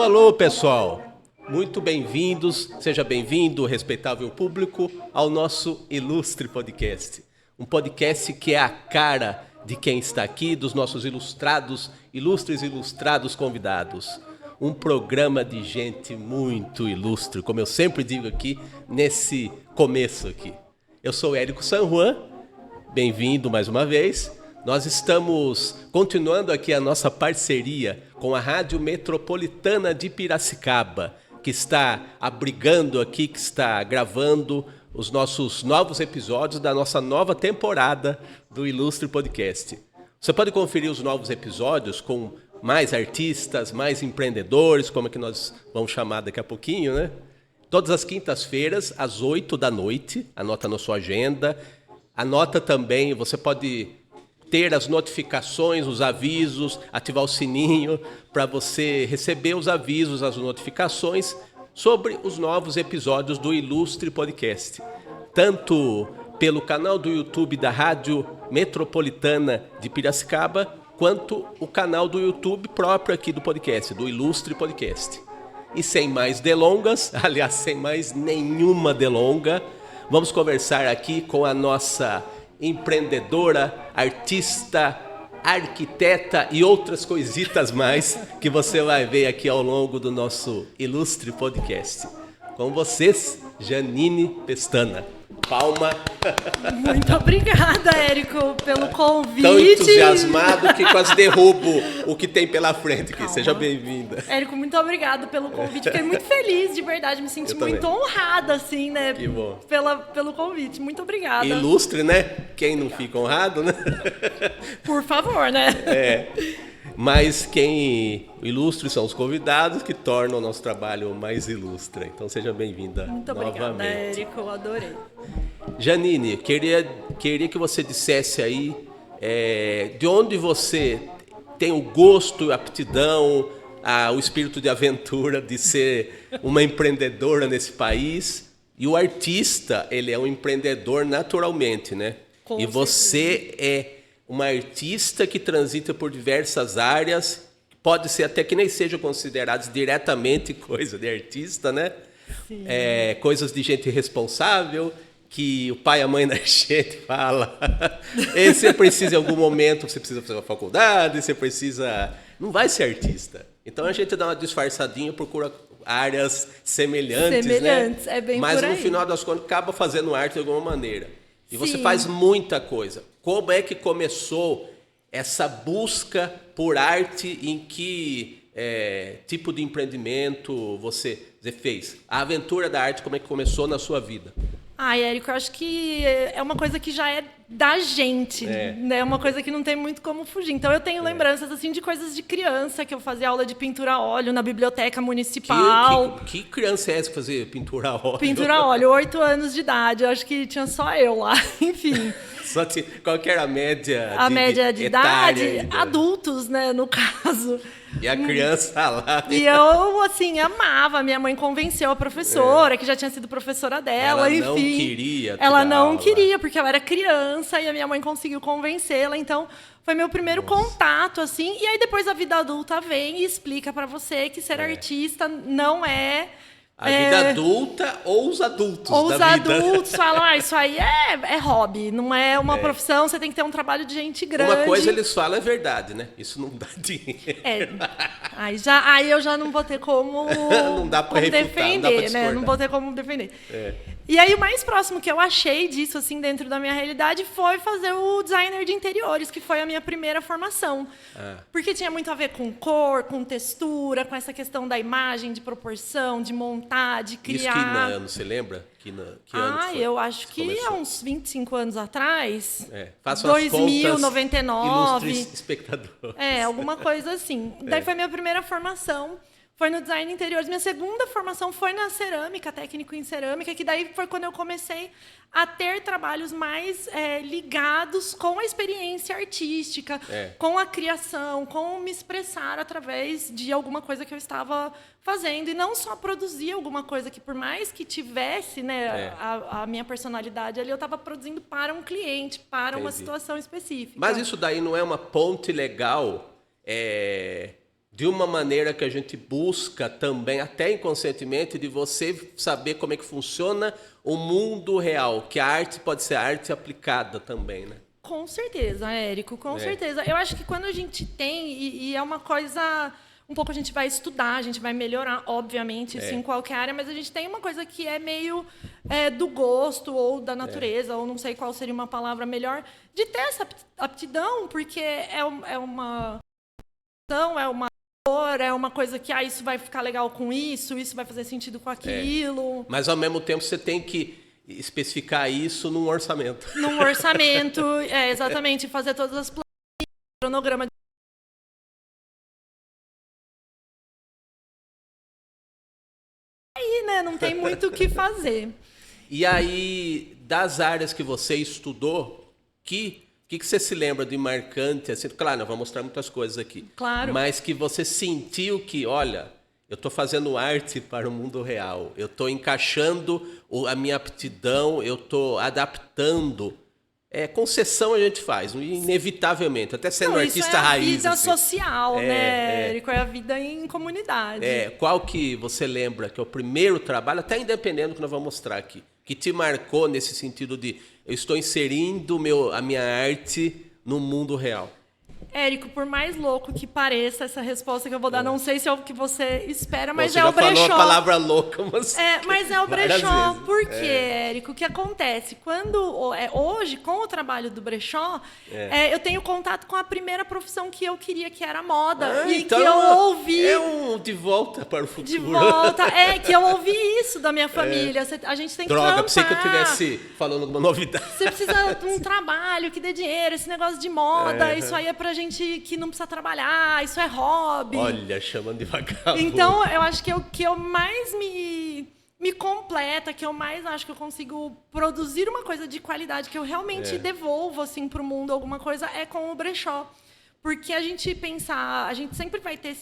Alô, alô, pessoal! Muito bem-vindos, seja bem-vindo, respeitável público, ao nosso ilustre podcast. Um podcast que é a cara de quem está aqui, dos nossos ilustres e ilustrados convidados. Um programa de gente muito ilustre, como eu sempre digo aqui, nesse começo aqui. Eu sou Érico San Juan, bem-vindo mais uma vez. Nós estamos continuando aqui a nossa parceria com a Rádio Metropolitana de Piracicaba, que está abrigando aqui, que está gravando os nossos novos episódios da nossa nova temporada do Ilustre Podcast. Você pode conferir os novos episódios com mais artistas, mais empreendedores, como é que nós vamos chamar daqui a pouquinho, né? Todas as quintas-feiras, às 8 da noite, anota na sua agenda. Anota também, você pode ter as notificações, os avisos, ativar o sininho para você receber os avisos, as notificações sobre os novos episódios do Ilustre Podcast. Tanto pelo canal do YouTube da Rádio Metropolitana de Piracicaba, quanto o canal do YouTube próprio aqui do podcast, do Ilustre Podcast. E sem mais delongas, aliás, sem mais nenhuma delonga, vamos conversar aqui com a nossa empreendedora, artista, arquiteta e outras coisitas mais que você vai ver aqui ao longo do nosso ilustre podcast. Com vocês, Janine Pestana. Palma. Muito obrigada, Érico, pelo convite. Tão entusiasmado que quase derrubo o que tem pela frente aqui. Calma. Seja bem-vinda. Érico, muito obrigado pelo convite. Fiquei muito feliz, de verdade. Me senti muito honrada, assim, né? Que bom. Pelo convite. Muito obrigada. Ilustre, né? Quem não fica honrado, né? Por favor, né? Mas ilustre são os convidados que tornam o nosso trabalho mais ilustre. Então seja bem-vinda Muito novamente. obrigada, Érico, eu adorei. Janine, queria que você dissesse aí de onde você tem o gosto, a aptidão, o espírito de aventura de ser uma empreendedora nesse país. E o artista, ele é um empreendedor naturalmente, né? Com e você é uma artista que transita por diversas áreas, pode ser até que nem sejam considerados diretamente coisa de artista, né? Sim. Coisas de gente responsável, que o pai e a mãe da gente fala. E você precisa em algum momento, você precisa fazer uma faculdade, você precisa... Não vai ser artista. Então a gente dá uma disfarçadinha, procura áreas semelhantes, né? É bem Mas por aí. no final das contas acaba fazendo arte de alguma maneira. E você Sim. faz muita coisa. Como é que começou essa busca por arte? Em que tipo de empreendimento você fez? A aventura da arte, como é que começou na sua vida? Érico, eu acho que é uma coisa que já é da gente, né? É uma coisa que não tem muito como fugir. Então, eu tenho lembranças, assim, de coisas de criança, que eu fazia aula de pintura a óleo na biblioteca municipal. Que criança é essa que fazia pintura a óleo? Pintura a óleo, 8 anos de idade. Eu acho que tinha só eu lá, enfim. Qual que era a média? A média de idade, ainda? Adultos, né, no caso. E a criança lá. E eu, assim, amava. Minha mãe convenceu a professora, que já tinha sido professora dela, Ela enfim. não queria te Ela dar não aula. queria, porque eu era criança e a minha mãe conseguiu convencê-la. Então, foi meu primeiro contato, assim. E aí, depois, a vida adulta vem e explica pra você que ser artista não é... A vida adulta ou os adultos Ou da os vida. adultos falam, isso aí é hobby, não é uma profissão, você tem que ter um trabalho de gente grande. Uma coisa eles falam é verdade, né? Isso não dá dinheiro. Aí eu já não vou ter como, Não dá pra refutar, defender, não dá pra né? discordar. Não vou ter como defender. E aí o mais próximo que eu achei disso, assim, dentro da minha realidade, foi fazer o designer de interiores, que foi a minha primeira formação. Porque tinha muito a ver com cor, com textura, com essa questão da imagem, de proporção, de montar, de criar. Isso que ano, você lembra? Que ano que foi? Eu acho que começou? há uns 25 anos atrás. Faça umas 2000, contas, 99. ilustres espectadores. Alguma coisa assim. Daí foi minha primeira formação. Foi no design de interiores. Minha segunda formação foi na cerâmica, técnico em cerâmica, que daí foi quando eu comecei a ter trabalhos mais ligados com a experiência artística, com a criação, com me expressar através de alguma coisa que eu estava fazendo. E não só produzir alguma coisa que, por mais que tivesse, né, a minha personalidade ali, eu estava produzindo para um cliente, para uma situação específica. Mas isso daí não é uma ponte legal de uma maneira que a gente busca também, até inconscientemente, de você saber como é que funciona o mundo real, que a arte pode ser arte aplicada também, né? Com certeza, Érico, com certeza. Eu acho que quando a gente tem, e é uma coisa, um pouco a gente vai estudar, a gente vai melhorar, obviamente, isso em qualquer área, mas a gente tem uma coisa que é meio do gosto ou da natureza, ou não sei qual seria uma palavra melhor, de ter essa aptidão, porque é uma cor, é uma coisa que isso vai ficar legal com isso vai fazer sentido com aquilo. Mas, ao mesmo tempo, você tem que especificar isso num orçamento. Num orçamento, exatamente, fazer todas as planilhas, cronograma. Aí, né, não tem muito o que fazer. E aí, das áreas que você estudou, que você se lembra de marcante? Assim, claro, nós vamos mostrar muitas coisas aqui. Claro. Mas que você sentiu que, olha, eu estou fazendo arte para o mundo real. Eu estou encaixando a minha aptidão, eu estou adaptando. Concessão a gente faz, inevitavelmente. Até sendo artista raiz. Isso é a vida assim. social, né, Érico? É a vida em comunidade. Qual que você lembra que é o primeiro trabalho, até independendo do que nós vamos mostrar aqui, que te marcou nesse sentido de eu estou inserindo a minha arte no mundo real? Érico, por mais louco que pareça essa resposta que eu vou dar, não sei se é o que você espera, mas você é o brechó. Você já falou a palavra louca, mas é o brechó. Por quê, Érico? O que acontece? Hoje, com o trabalho do brechó, eu tenho contato com a primeira profissão que eu queria, que era moda. E então que eu ouvi... de volta para o futuro. De volta. Que eu ouvi isso da minha família. A gente tem que trampar. Pensei que eu estivesse falando alguma novidade. Você precisa de um trabalho que dê dinheiro, esse negócio de moda, isso aí é pra gente que não precisa trabalhar, isso é hobby. Olha, chamando de vagabundo. Então, eu acho que o que eu mais me completa, que eu mais acho que eu consigo produzir uma coisa de qualidade, que eu realmente devolvo assim, para o mundo alguma coisa, é com o brechó. Porque a gente sempre vai ter...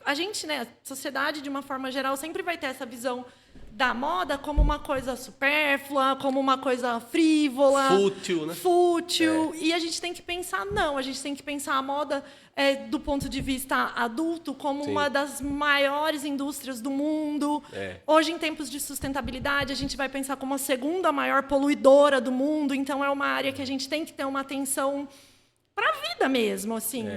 A gente, né, a sociedade, de uma forma geral, sempre vai ter essa visão da moda como uma coisa supérflua, como uma coisa frívola. Fútil, né? Fútil. E a gente tem que pensar, não. A gente tem que pensar a moda do ponto de vista adulto como uma das maiores indústrias do mundo. Hoje, em tempos de sustentabilidade, a gente vai pensar como a segunda maior poluidora do mundo. Então, é uma área que a gente tem que ter uma atenção para a vida mesmo, assim.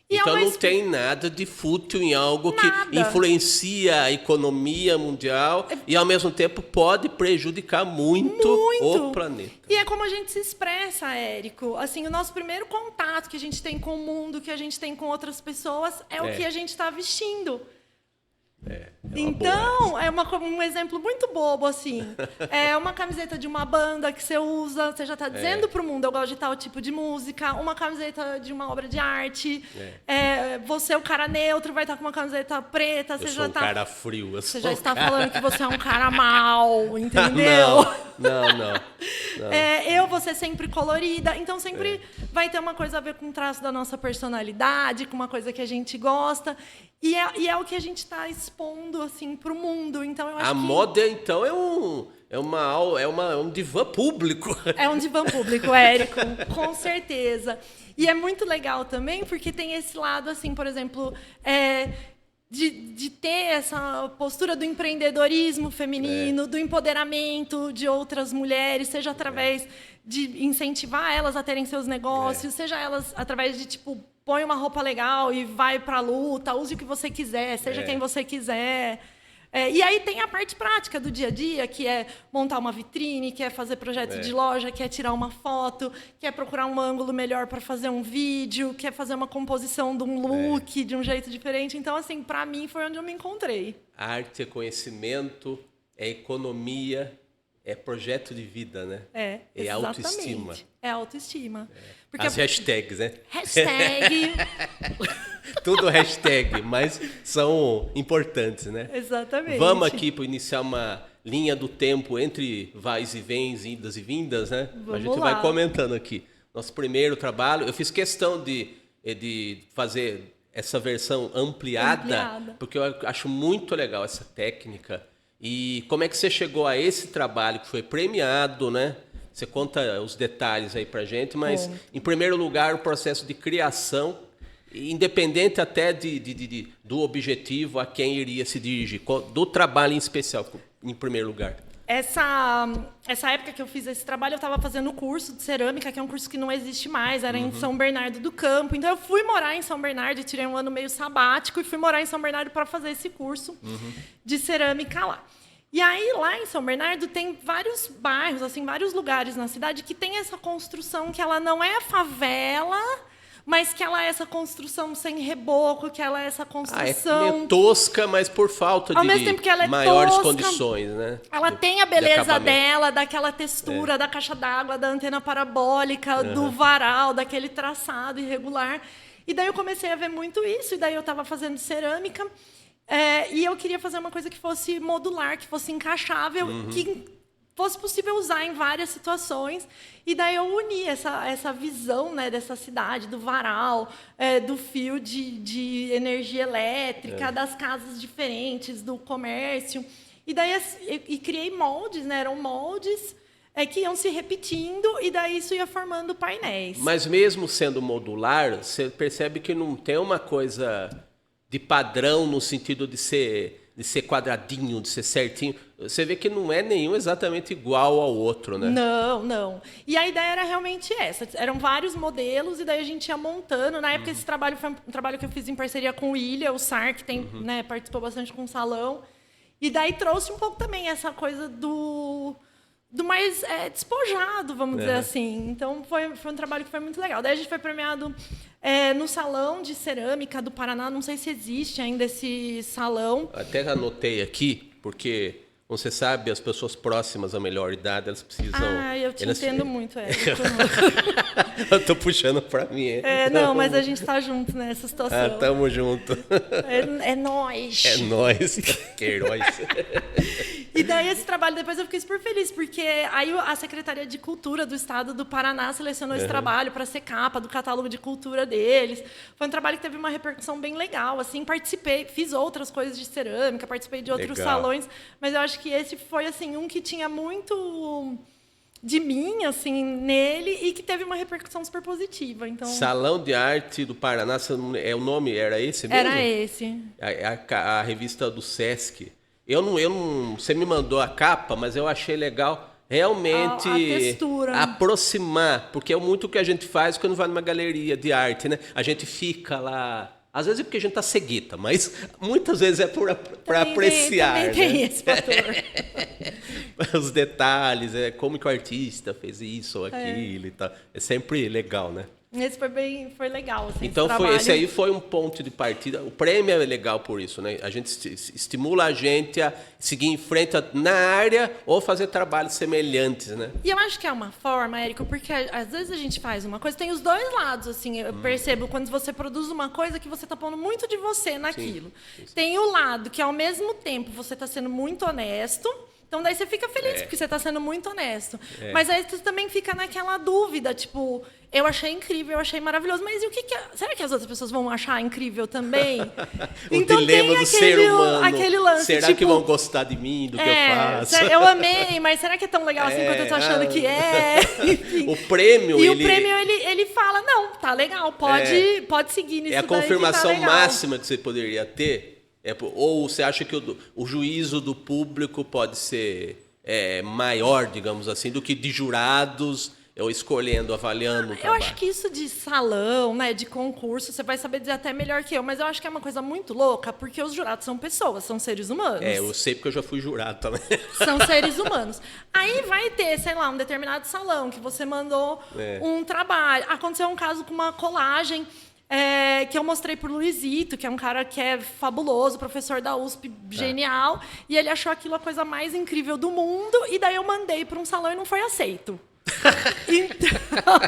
Então não tem nada de fútil em algo que influencia a economia mundial e, ao mesmo tempo, pode prejudicar muito o planeta. E é como a gente se expressa, Érico. Assim, o nosso primeiro contato que a gente tem com o mundo, que a gente tem com outras pessoas, é o que a gente está vestindo. Então, um exemplo muito bobo, assim. É uma camiseta de uma banda que você usa, você já está dizendo para o mundo, eu gosto de tal tipo de música. Uma camiseta de uma obra de arte. Você, o cara neutro, vai estar com uma camiseta preta. Você já sou um cara frio. Você já está falando que você é um cara mau, entendeu? Não. Você sempre colorida. Então, sempre vai ter uma coisa a ver com o traço da nossa personalidade, com uma coisa que a gente gosta. E é o que a gente está expondo assim, para o mundo. Então, eu acho a moda, então, é um divã público. É um divã público, Érico, com certeza. E é muito legal também, porque tem esse lado, assim, por exemplo, de ter essa postura do empreendedorismo feminino, do empoderamento de outras mulheres, seja através de incentivar elas a terem seus negócios, seja elas através de, tipo, põe uma roupa legal e vai para a luta, use o que você quiser, seja quem você quiser. E aí tem a parte prática do dia a dia, que é montar uma vitrine, que é fazer projeto de loja, que é tirar uma foto, que é procurar um ângulo melhor para fazer um vídeo, que é fazer uma composição de um look de um jeito diferente. Então, assim, para mim foi onde eu me encontrei. Arte é conhecimento, é economia, é projeto de vida, né? É autoestima. É autoestima. Porque as hashtags, né? Hashtag. Tudo hashtag, mas são importantes, né? Exatamente. Vamos aqui para iniciar uma linha do tempo entre vais e vens, idas e vindas, né? Vamos a gente vai comentando aqui. Nosso primeiro trabalho, eu fiz questão de fazer essa versão ampliada, porque eu acho muito legal essa técnica. E como é que você chegou a esse trabalho que foi premiado, né? Você conta os detalhes aí pra gente, mas em primeiro lugar o processo de criação Independente até do objetivo a quem iria se dirigir, do trabalho em especial, em primeiro lugar. Essa época que eu fiz esse trabalho, eu estava fazendo o curso de cerâmica, que é um curso que não existe mais, era em São Bernardo do Campo. Então, eu fui morar em São Bernardo, tirei um ano meio sabático e fui morar em São Bernardo para fazer esse curso de cerâmica lá. E aí, lá em São Bernardo, tem vários bairros, assim, vários lugares na cidade que tem essa construção que ela não é favela, mas que ela é essa construção sem reboco, que ela é essa construção... É tosca, mas por falta ao mesmo tempo que ela é maiores tosca, condições, né? Ela tem a beleza dela, daquela textura, da caixa d'água, da antena parabólica, do varal, daquele traçado irregular. E daí eu comecei a ver muito isso, e daí eu estava fazendo cerâmica, e eu queria fazer uma coisa que fosse modular, que fosse encaixável, que fosse possível usar em várias situações. E daí eu uni essa visão, né, dessa cidade, do varal, do fio de energia elétrica, das casas diferentes, do comércio. E daí criei moldes, né, eram moldes que iam se repetindo, e daí isso ia formando painéis. Mas mesmo sendo modular, você percebe que não tem uma coisa de padrão no sentido de ser quadradinho, de ser certinho. Você vê que não é nenhum exatamente igual ao outro, né? Não. E a ideia era realmente essa. Eram vários modelos e daí a gente ia montando. Na época, esse trabalho foi um trabalho que eu fiz em parceria com o Ilha, o SAR, que tem, né, participou bastante com o salão. E daí trouxe um pouco também essa coisa do mais despojado, vamos dizer assim. Então, foi um trabalho que foi muito legal. Daí a gente foi premiado no Salão de Cerâmica do Paraná. Não sei se existe ainda esse salão. Até anotei aqui, porque, como você sabe, as pessoas próximas à melhor idade, elas precisam... Eu te entendo muito, Eu estou puxando para mim. Não, mas a gente está junto nessa situação. Tamo junto. É nóis. É nóis. Que heróis. E daí esse trabalho, depois eu fiquei super feliz, porque aí a Secretaria de Cultura do Estado do Paraná selecionou esse trabalho para ser capa do catálogo de cultura deles. Foi um trabalho que teve uma repercussão bem legal, assim, participei, fiz outras coisas de cerâmica, participei de outros salões, mas eu acho que esse foi, assim, um que tinha muito de mim, assim, nele, e que teve uma repercussão super positiva. Então, Salão de Arte do Paraná, o nome era esse mesmo? Era esse. A revista do Sesc. Você me mandou a capa, mas eu achei legal realmente a textura. Aproximar, porque é muito o que a gente faz quando vai numa galeria de arte, né? A gente fica lá, às vezes é porque a gente tá cegueta, mas muitas vezes é para apreciar. Também tem esse fator. Os detalhes, como que o artista fez isso ou aquilo e tal. É sempre legal, né? Esse foi legal, assim, então esse aí foi um ponto de partida. O prêmio é legal por isso, né? A gente estimula a gente a seguir em frente na área ou fazer trabalhos semelhantes, né? E eu acho que é uma forma, Érico, porque às vezes a gente faz uma coisa, tem os dois lados, assim, eu percebo quando você produz uma coisa que você está pondo muito de você naquilo. Sim. Tem o lado que ao mesmo tempo você está sendo muito honesto. Então, daí você fica feliz, porque você está sendo muito honesto. Mas aí você também fica naquela dúvida, tipo, eu achei incrível, eu achei maravilhoso, mas e o que será que as outras pessoas vão achar incrível também? Então, dilema do ser humano. Aquele lance, será tipo, que vão gostar de mim, do que eu faço? Eu amei, mas será que é tão legal assim quanto eu tô achando que é? Enfim. O prêmio, o prêmio, ele fala, não, tá legal, pode seguir nisso. É a confirmação máxima que você poderia ter. Ou você acha que o juízo do público pode ser maior, digamos assim, do que de jurados, ou escolhendo, avaliando o trabalho? Eu acho que isso de salão, né, de concurso, você vai saber dizer até melhor que eu, mas eu acho que é uma coisa muito louca, porque os jurados são pessoas, são seres humanos. Eu sei porque eu já fui jurado também. São seres humanos. Aí vai ter, sei lá, um determinado salão que você mandou um trabalho. Aconteceu um caso com uma colagem que eu mostrei pro Luizito, que é um cara que é fabuloso, professor da USP, genial, e ele achou aquilo a coisa mais incrível do mundo, e daí eu mandei para um salão e não foi aceito. Então,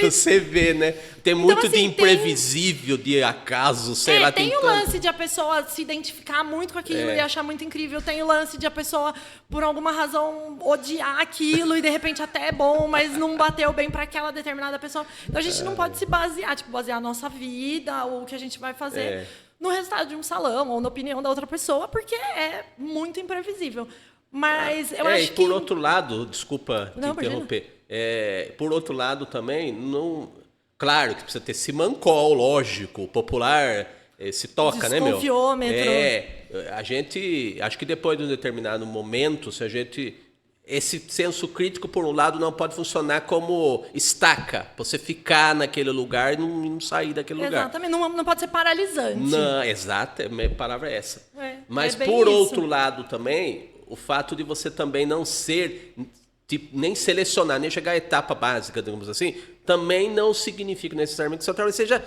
você vê, né? Tem muito de imprevisível, de acaso, sei lá. Tem o lance de a pessoa se identificar muito com aquilo e achar muito incrível. Tem o lance de a pessoa, por alguma razão, odiar aquilo e de repente até é bom, mas não bateu bem para aquela determinada pessoa. Então a gente não pode se basear, basear a nossa vida, ou o que a gente vai fazer no resultado de um salão ou na opinião da outra pessoa, porque é muito imprevisível. Mas eu acho que... por outro lado, desculpa te interromper, por outro lado também, Claro que precisa ter simancol, lógico, popular se toca, né, meu? Desconfiômetro. A gente, acho que depois de um determinado momento, se a gente... Esse senso crítico, por um lado, não pode funcionar como estaca, pra você ficar naquele lugar e não sair daquele lugar. Exatamente, não pode ser paralisante. Não, exato, a palavra é essa. Mas, bem por isso. outro lado também, o fato de você também não ser, tipo, nem selecionar, nem chegar à etapa básica, digamos assim, também não significa necessariamente que seu trabalho seja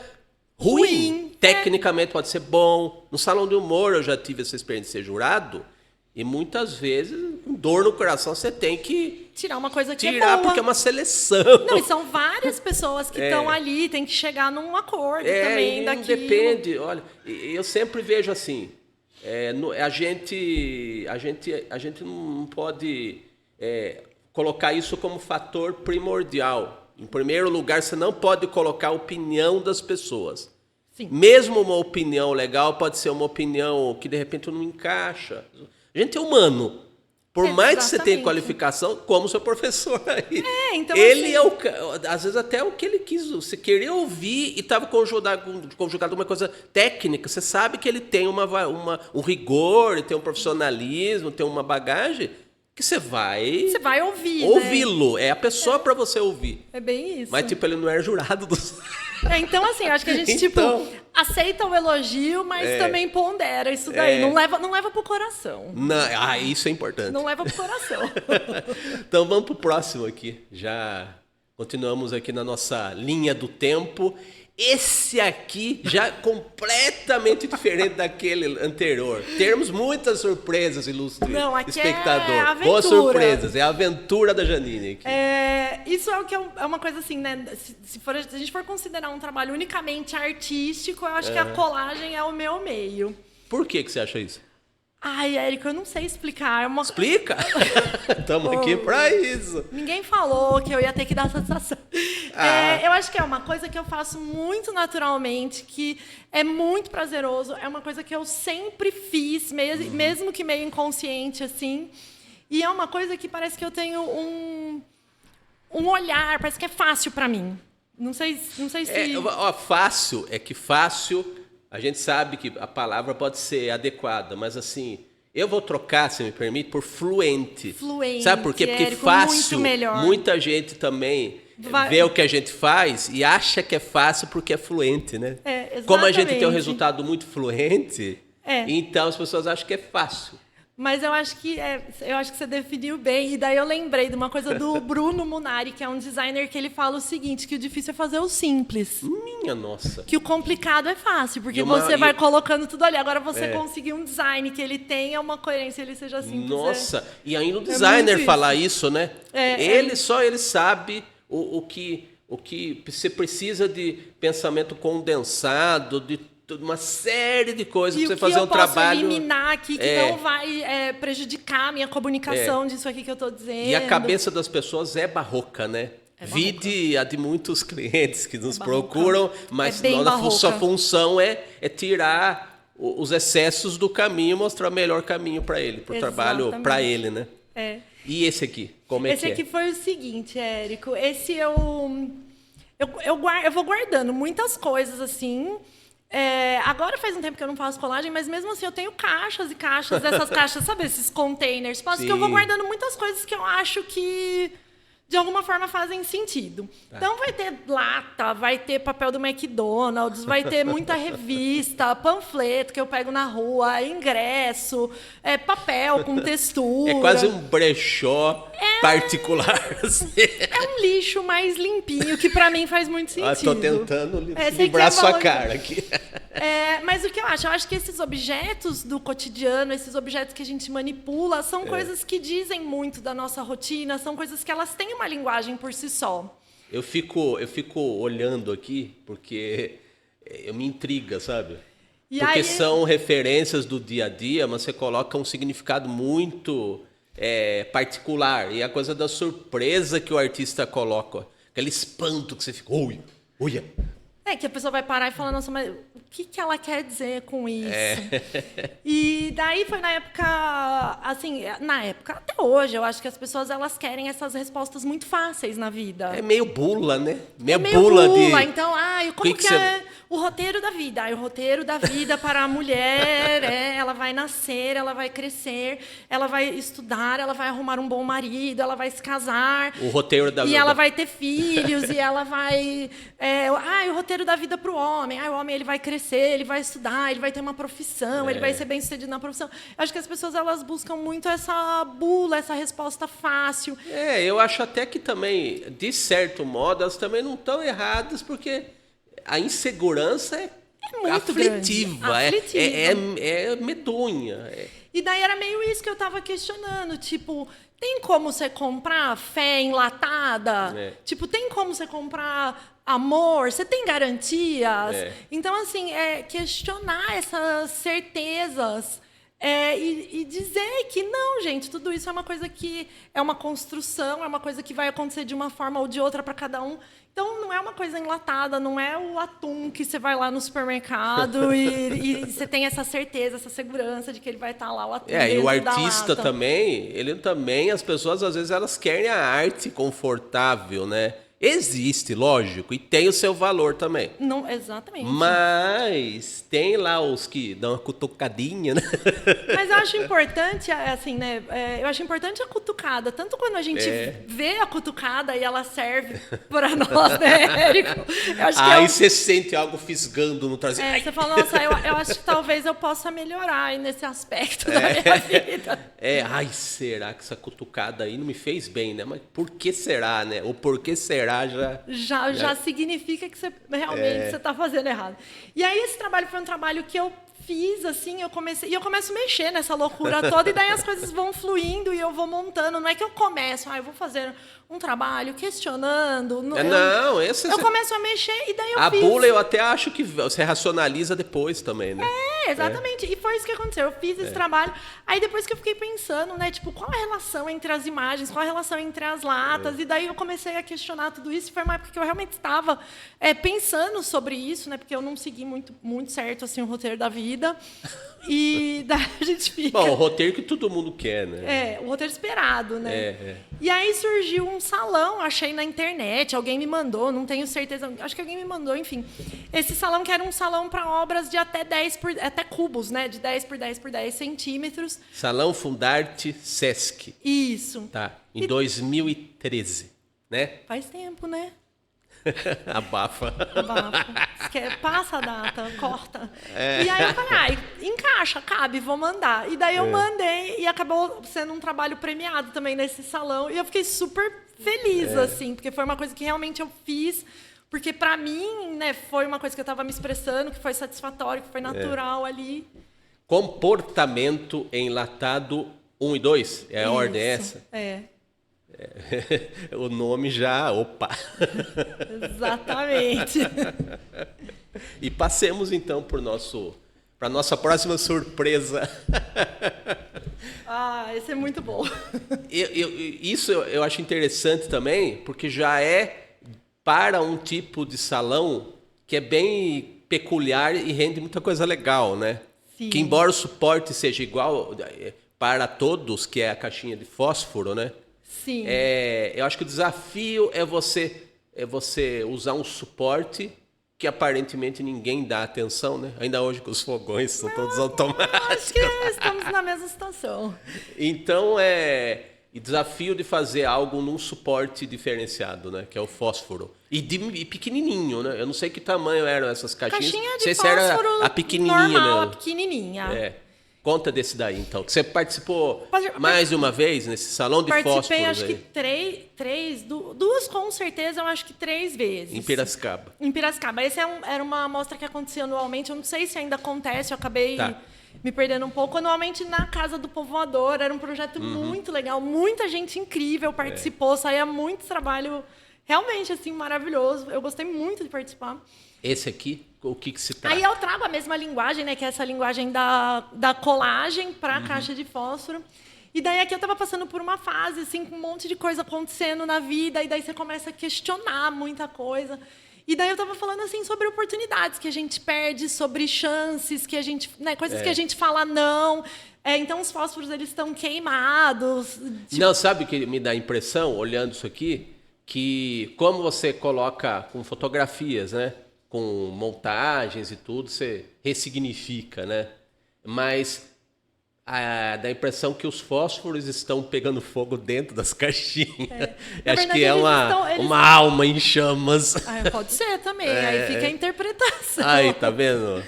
ruim. Tecnicamente pode ser bom. No salão de humor eu já tive essa experiência de ser jurado, e muitas vezes, com dor no coração, você tem que tirar uma coisa que é tirar boa. porque é uma seleção. Não, e são várias pessoas que estão ali, tem que chegar num acordo também daquilo. Depende. Olha, eu sempre vejo assim, a gente não pode colocar isso como fator primordial. Em primeiro lugar, você não pode colocar a opinião das pessoas. Sim. Mesmo uma opinião legal pode ser uma opinião que de repente não encaixa. A gente é humano. Por mais que você tenha qualificação, como seu professor aí. Então, ele assim, às vezes até o que ele quis. Você queria ouvir e estava conjugado uma coisa técnica. Você sabe que ele tem um rigor, ele tem um profissionalismo, tem uma bagagem que você vai... Você vai ouvir, ouvi-lo. É a pessoa para você ouvir. É bem isso. Mas, tipo, ele não é jurado dos... Então, assim, acho que a gente, aceita o elogio, mas também pondera isso daí. Não leva pro coração. Não, isso é importante. Não leva pro coração. Então, vamos pro próximo aqui. Já continuamos aqui na nossa linha do tempo. Esse aqui já completamente diferente daquele anterior. Temos muitas surpresas, ilustre espectador. É aventura. Boas surpresas. É a aventura da Janine aqui. Isso é o que é uma coisa assim, né? Se a gente for considerar um trabalho unicamente artístico, eu acho que a colagem é o meu meio. Por que você acha isso? Ai, Érico, eu não sei explicar. Explica! Estamos aqui para isso. Ninguém falou que eu ia ter que dar satisfação. Eu acho que é uma coisa que eu faço muito naturalmente, que é muito prazeroso. É uma coisa que eu sempre fiz, mesmo que meio inconsciente, assim. E é uma coisa que parece que eu tenho um olhar, parece que é fácil para mim. Não sei se... Fácil, é que fácil... A gente sabe que a palavra pode ser adequada, mas assim, eu vou trocar, se me permite, por fluente. Fluente. Sabe por quê? Porque Érico, fácil, muito melhor. Muita gente também vê o que a gente faz e acha que é fácil porque é fluente, né? Exatamente. Como a gente tem um resultado muito fluente, então as pessoas acham que é fácil. Mas eu acho que você definiu bem. E daí eu lembrei de uma coisa do Bruno Munari, que é um designer, que ele fala o seguinte, que o difícil é fazer o simples. Minha nossa. Que o complicado é fácil, porque você vai colocando tudo ali. Agora você conseguir um design que ele tenha uma coerência, ele seja simples. Nossa, e ainda o designer falar isso, né? Ele sabe o que você precisa de pensamento condensado, de uma série de coisas para você fazer um trabalho. E o que eu posso eliminar aqui que não vai prejudicar a minha comunicação disso aqui que eu estou dizendo. E a cabeça das pessoas é barroca, né? Vide a de muitos clientes que nos procuram, mas sua função é tirar os excessos do caminho, mostrar o melhor caminho para ele, para o trabalho, para ele, né? E esse aqui, como é que é? Esse aqui foi o seguinte, Érico. Esse eu vou guardando muitas coisas assim. Agora faz um tempo que eu não faço colagem, mas mesmo assim eu tenho caixas e caixas dessas caixas, sabe, esses containers. Que eu vou guardando muitas coisas que eu acho que de alguma forma fazem sentido. Então vai ter lata, vai ter papel do McDonald's, vai ter muita revista, panfleto que eu pego na rua, ingresso, papel com textura. É quase um brechó particular. Assim. É um lixo mais limpinho, que pra mim faz muito sentido. Tô tentando livrar sua cara aqui. Mas o que eu acho que esses objetos do cotidiano, esses objetos que a gente manipula, são coisas que dizem muito da nossa rotina, são coisas que elas têm uma linguagem por si só. Eu fico olhando aqui porque me intriga, sabe? Porque são referências do dia a dia, mas você coloca um significado muito particular. E a coisa da surpresa que o artista coloca, aquele espanto que você fica, olha. Que a pessoa vai parar e falar, nossa, mas o que ela quer dizer com isso? E daí foi na época, assim, até hoje, eu acho que as pessoas, elas querem essas respostas muito fáceis na vida. É meio bula, né? Meio bula. Então, como que é o roteiro da vida? O roteiro da vida para a mulher ela vai nascer, ela vai crescer, ela vai estudar, ela vai arrumar um bom marido, ela vai se casar. O roteiro da vida. E ela vai ter filhos, e ela vai... o roteiro da vida para o homem. O homem, ele vai crescer, ele vai estudar, ele vai ter uma profissão, ele vai ser bem-sucedido na profissão. Eu acho que as pessoas, elas buscam muito essa bula, essa resposta fácil. Eu acho até que também, de certo modo, elas também não estão erradas, porque a insegurança é muito aflitiva, é medonha. E daí era meio isso que eu estava questionando, tipo, tem como você comprar fé enlatada? Tipo, tem como você comprar amor? Você tem garantias? Então, assim, questionar essas certezas e dizer que não, gente, tudo isso é uma coisa que é uma construção, é uma coisa que vai acontecer de uma forma ou de outra para cada um. Então, não é uma coisa enlatada, não é o atum que você vai lá no supermercado e você tem essa certeza, essa segurança de que ele vai estar lá, o atum e o artista também, as pessoas, às vezes, elas querem a arte confortável, né? Existe, lógico, e tem o seu valor também. Não, exatamente. Mas tem lá os que dão uma cutucadinha, né? Mas eu acho importante, assim, né? Eu acho importante a cutucada. Tanto quando a gente vê a cutucada e ela serve para nós, né, Érico? Aí você sente algo fisgando no traseiro. Você fala, nossa, eu acho que talvez eu possa melhorar aí nesse aspecto da minha vida. Ai, será que essa cutucada aí não me fez bem, né? Mas por que será, né? Ou por que será já significa que você realmente você está fazendo errado. E aí esse trabalho foi um trabalho que eu fiz, assim, eu começo a mexer nessa loucura toda, e daí as coisas vão fluindo e eu vou montando. Não é que eu começo, eu vou fazer um trabalho questionando. Eu começo a mexer e daí eu fiz. A bula eu até acho que você racionaliza depois também, né? Exatamente. E foi isso que aconteceu. Eu fiz esse trabalho. Aí depois que eu fiquei pensando, né, tipo, qual a relação entre as imagens, qual a relação entre as latas, e daí eu comecei a questionar tudo isso. Foi uma época que eu realmente estava pensando sobre isso, né, porque eu não segui muito certo, assim, o roteiro da vida. E daí a gente fica... Bom, o roteiro que todo mundo quer, né? O roteiro esperado, né? E aí surgiu um salão, achei na internet, alguém me mandou, não tenho certeza, acho que alguém me mandou, enfim. Esse salão que era um salão para obras de até cubos, né? De 10 por 10 por 10 centímetros. Salão Fundarte Sesc. Isso. Tá, em 2013, né? Faz tempo, né? Abafa. Passa a data, corta. E aí eu falei, encaixa, cabe, vou mandar. E daí eu mandei e acabou sendo um trabalho premiado também nesse salão. E eu fiquei super feliz, assim, porque foi uma coisa que realmente eu fiz, porque para mim, né, foi uma coisa que eu estava me expressando, que foi satisfatório, que foi natural ali. Comportamento enlatado 1 e 2, a ordem é essa? O nome já... Opa! Exatamente. E passemos, então, para a nossa próxima surpresa. Esse é muito bom. Isso eu acho interessante também, porque já é para um tipo de salão que é bem peculiar e rende muita coisa legal, né? Sim. Que embora o suporte seja igual para todos, que é a caixinha de fósforo, né? Sim. Eu acho que o desafio é você usar um suporte que aparentemente ninguém dá atenção, né? Ainda hoje que os fogões são todos automáticos. Acho que estamos na mesma situação. Então, e desafio de fazer algo num suporte diferenciado, né? Que é o fósforo. E pequenininho, né? Eu não sei que tamanho eram essas caixinhas. Caixinha de sei fósforo se era a pequenininha normal, mesmo. A pequenininha. Conta desse daí, então. Que você participou mais de uma vez nesse salão de fósforos. Participei, acho que duas com certeza, eu acho que 3 vezes. Em Piracicaba. Em Piracicaba. Essa era uma mostra que acontecia anualmente. Eu não sei se ainda acontece, eu acabei me perdendo um pouco. Anualmente na Casa do Povoador. Era um projeto muito legal. Muita gente incrível participou. Saía muito trabalho realmente assim, maravilhoso. Eu gostei muito de participar. Esse aqui, o que se trata? Aí eu trago a mesma linguagem, né? Que é essa linguagem da colagem para a caixa de fósforo. E daí aqui eu estava passando por uma fase, assim, com um monte de coisa acontecendo na vida. E daí você começa a questionar muita coisa. E daí eu estava falando assim sobre oportunidades que a gente perde, sobre chances que a gente, né, coisas que a gente fala não. Então os fósforos eles estão queimados. Tipo... Não, sabe o que me dá a impressão, olhando isso aqui? Que como você coloca com fotografias, né? Com montagens e tudo, você ressignifica, né? Mas dá a impressão que os fósforos estão pegando fogo dentro das caixinhas. Acho verdade, que é uma alma em chamas. Pode ser também, aí fica a interpretação. Aí, tá vendo?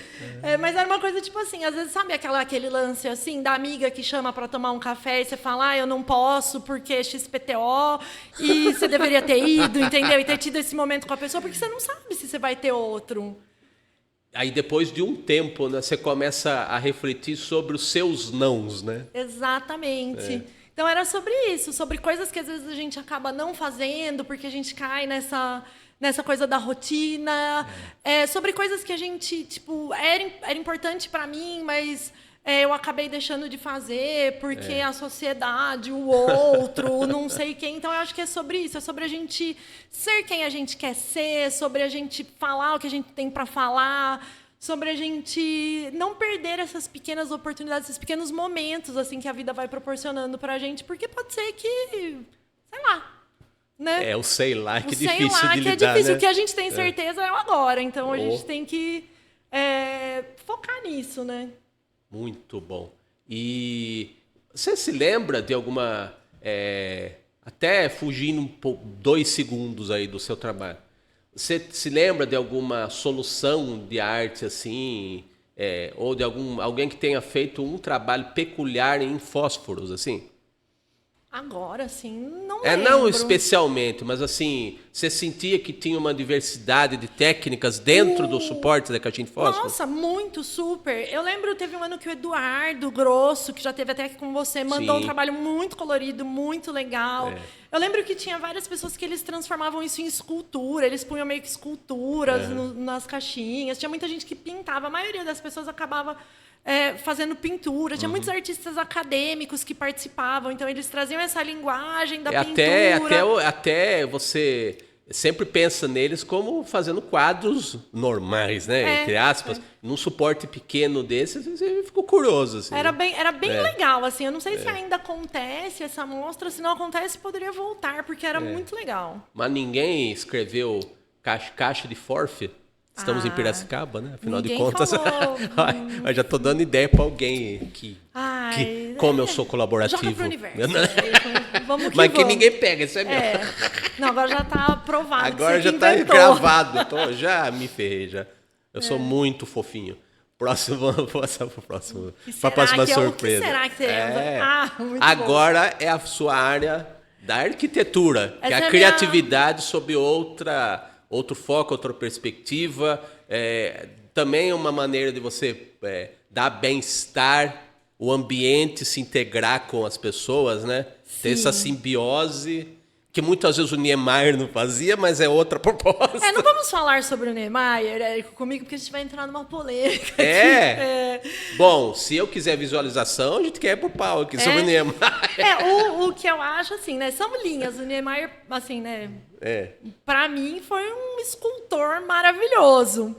Mas era uma coisa tipo assim, às vezes, sabe aquele lance assim, da amiga que chama pra tomar um café e você fala, eu não posso porque XPTO, e você deveria ter ido, entendeu? E ter tido esse momento com a pessoa, porque você não sabe se você vai ter outro. Aí depois de um tempo, né, você começa a refletir sobre os seus nãos, né? Exatamente. Então era sobre isso, sobre coisas que às vezes a gente acaba não fazendo porque a gente cai nessa coisa da rotina, sobre coisas que a gente, tipo, era importante para mim, mas eu acabei deixando de fazer porque a sociedade, o outro, não sei quem. Então eu acho que é sobre isso, é sobre a gente ser quem a gente quer ser, sobre a gente falar o que a gente tem para falar, sobre a gente não perder essas pequenas oportunidades, esses pequenos momentos assim que a vida vai proporcionando pra gente, porque pode ser que, sei lá, né? O sei lá que é difícil de lidar, que é difícil. Né? O que a gente tem certeza é o agora, então a gente tem que focar nisso, né? Muito bom. E você se lembra de alguma, até fugindo 2 segundos aí do seu trabalho, você se lembra de alguma solução de arte assim, ou de alguém que tenha feito um trabalho peculiar em fósforos, assim? Agora, sim, não lembro. Não especialmente, mas assim, você sentia que tinha uma diversidade de técnicas dentro do suporte da caixinha de fósforo? Nossa, muito, super. Eu lembro, teve um ano que o Eduardo Grosso, que já teve até aqui com você, mandou um trabalho muito colorido, muito legal. Eu lembro que tinha várias pessoas que eles transformavam isso em escultura, eles punham meio que esculturas nas caixinhas. Tinha muita gente que pintava, a maioria das pessoas acabava... fazendo pintura. Tinha muitos artistas acadêmicos que participavam, então eles traziam essa linguagem da pintura. Até você sempre pensa neles como fazendo quadros normais, né? Entre aspas. Num suporte pequeno desses, você ficou curioso. Assim, era bem legal. Assim, eu não sei se ainda acontece essa mostra. Se não acontece, poderia voltar, porque era muito legal. Mas ninguém escreveu caixa de forfe? Estamos em Piracicaba, né? Afinal de contas. Eu já estou dando ideia para alguém que como eu sou colaborativo. Joga pro universo. Vamos que Mas vamos. Que ninguém pega, isso é meu. Não, agora já está aprovado. Agora já está gravado. Então já me ferrei. Já. Eu sou muito fofinho. Vamos passar para a próxima surpresa. O que será que teremos? Muito agora bom. É a sua área da arquitetura, que é a criatividade sob outro foco, outra perspectiva, também é uma maneira de você dar bem-estar, o ambiente se integrar com as pessoas, né? Sim. Ter essa simbiose que muitas vezes o Niemeyer não fazia, mas é outra proposta. Não vamos falar sobre o Niemeyer, Érico, comigo, porque a gente vai entrar numa polêmica. Bom, se eu quiser visualização, a gente quer ir pro pau aqui sobre o Niemeyer. O que eu acho, assim, né? São linhas. O Niemeyer, assim, né? Para mim, foi um escultor maravilhoso.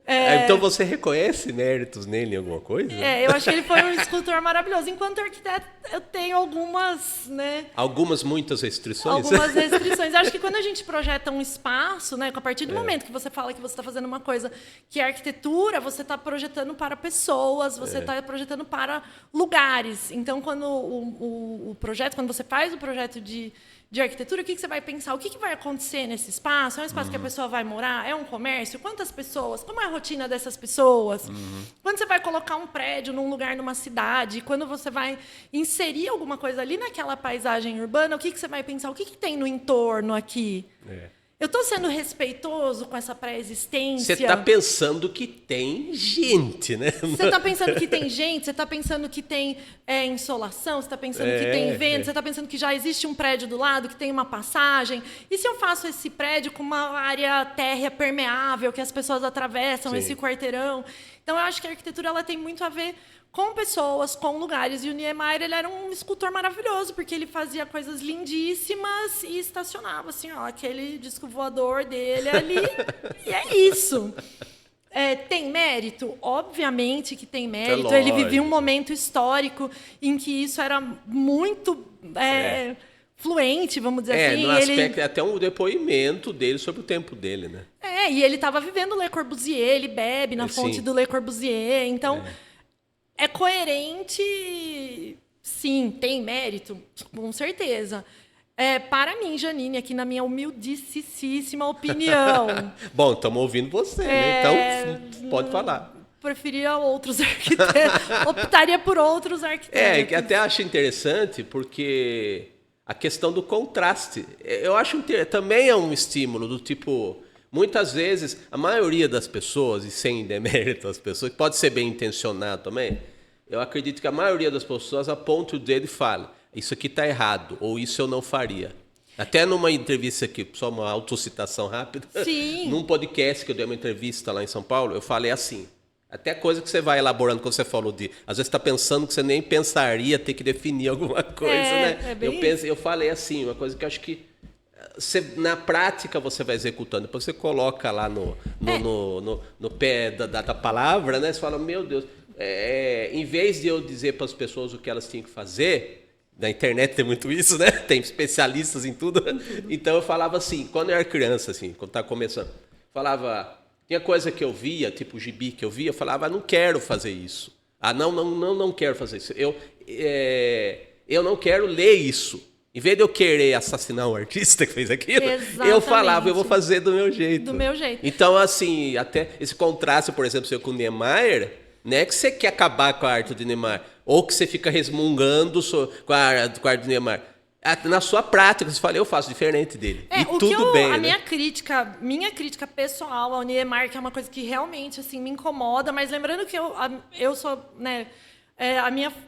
Então você reconhece méritos nele em alguma coisa? Eu acho que ele foi um escultor maravilhoso. Enquanto arquiteto, eu tenho algumas, né? Muitas restrições? Algumas restrições. Eu acho que quando a gente projeta um espaço, né? A partir do momento que você fala que você está fazendo uma coisa que é arquitetura, você está projetando para pessoas, você está projetando para lugares. Então, quando quando você faz o projeto de arquitetura, o que você vai pensar? O que vai acontecer nesse espaço? É um espaço que a pessoa vai morar? É um comércio? Quantas pessoas? Como é a rotina dessas pessoas? Quando você vai colocar um prédio num lugar, numa cidade, quando você vai inserir alguma coisa ali naquela paisagem urbana, o que você vai pensar? O que tem no entorno aqui? Eu estou sendo respeitoso com essa pré-existência? Você está pensando que tem gente, né? Você está pensando que tem gente? Você está pensando que tem insolação? Você está pensando que tem vento? Você está pensando que já existe um prédio do lado, que tem uma passagem? E se eu faço esse prédio com uma área térrea permeável, que as pessoas atravessam esse quarteirão? Então, eu acho que a arquitetura ela tem muito a ver com pessoas, com lugares. E o Niemeyer, ele era um escultor maravilhoso, porque ele fazia coisas lindíssimas e estacionava, assim, ó, aquele disco voador dele ali, e é isso. Tem mérito? Obviamente que tem mérito. Ele vivia um momento histórico em que isso era muito fluente, vamos dizer assim. No aspecto, até um depoimento dele sobre o tempo dele, né? E ele estava vivendo Le Corbusier, ele bebe na fonte do Le Corbusier, então... É coerente, sim, tem mérito, com certeza. Para mim, Janine, aqui na minha humildíssima opinião... Bom, estamos ouvindo você, né? Então pode falar. Preferia outros arquitetos, optaria por outros arquitetos. Que até acho interessante, porque a questão do contraste, eu acho também é um estímulo do tipo... Muitas vezes, a maioria das pessoas, e sem demérito às pessoas, que pode ser bem intencionado também, eu acredito que a maioria das pessoas aponta o dedo e fala, isso aqui está errado, ou isso eu não faria. Até numa entrevista aqui, só uma autocitação rápida, num podcast que eu dei uma entrevista lá em São Paulo, eu falei assim, até coisa que você vai elaborando quando você falou de... Às vezes você está pensando que você nem pensaria ter que definir alguma coisa, né? Eu falei assim, uma coisa que eu acho que na prática você vai executando, depois você coloca lá no pé da palavra, né? Você fala, meu Deus, em vez de eu dizer para as pessoas o que elas tinham que fazer, na internet tem muito isso, né? Tem especialistas em tudo. Então eu falava assim, quando eu era criança, assim, quando estava começando, tinha coisa que eu via, tipo gibi que eu via, eu falava, não quero fazer isso. Não quero fazer isso. Eu não quero ler isso. Em vez de eu querer assassinar um artista que fez aquilo, eu falava, eu vou fazer do meu jeito. Do meu jeito. Então, assim, até esse contraste, por exemplo, seu com o Niemeyer, não é que você quer acabar com a arte do Niemeyer, ou que você fica resmungando com a arte do Niemeyer. Na sua prática, você fala, eu faço diferente dele. E tudo bem, né? Minha crítica pessoal ao Niemeyer, que é uma coisa que realmente assim, me incomoda, mas lembrando que eu sou... né,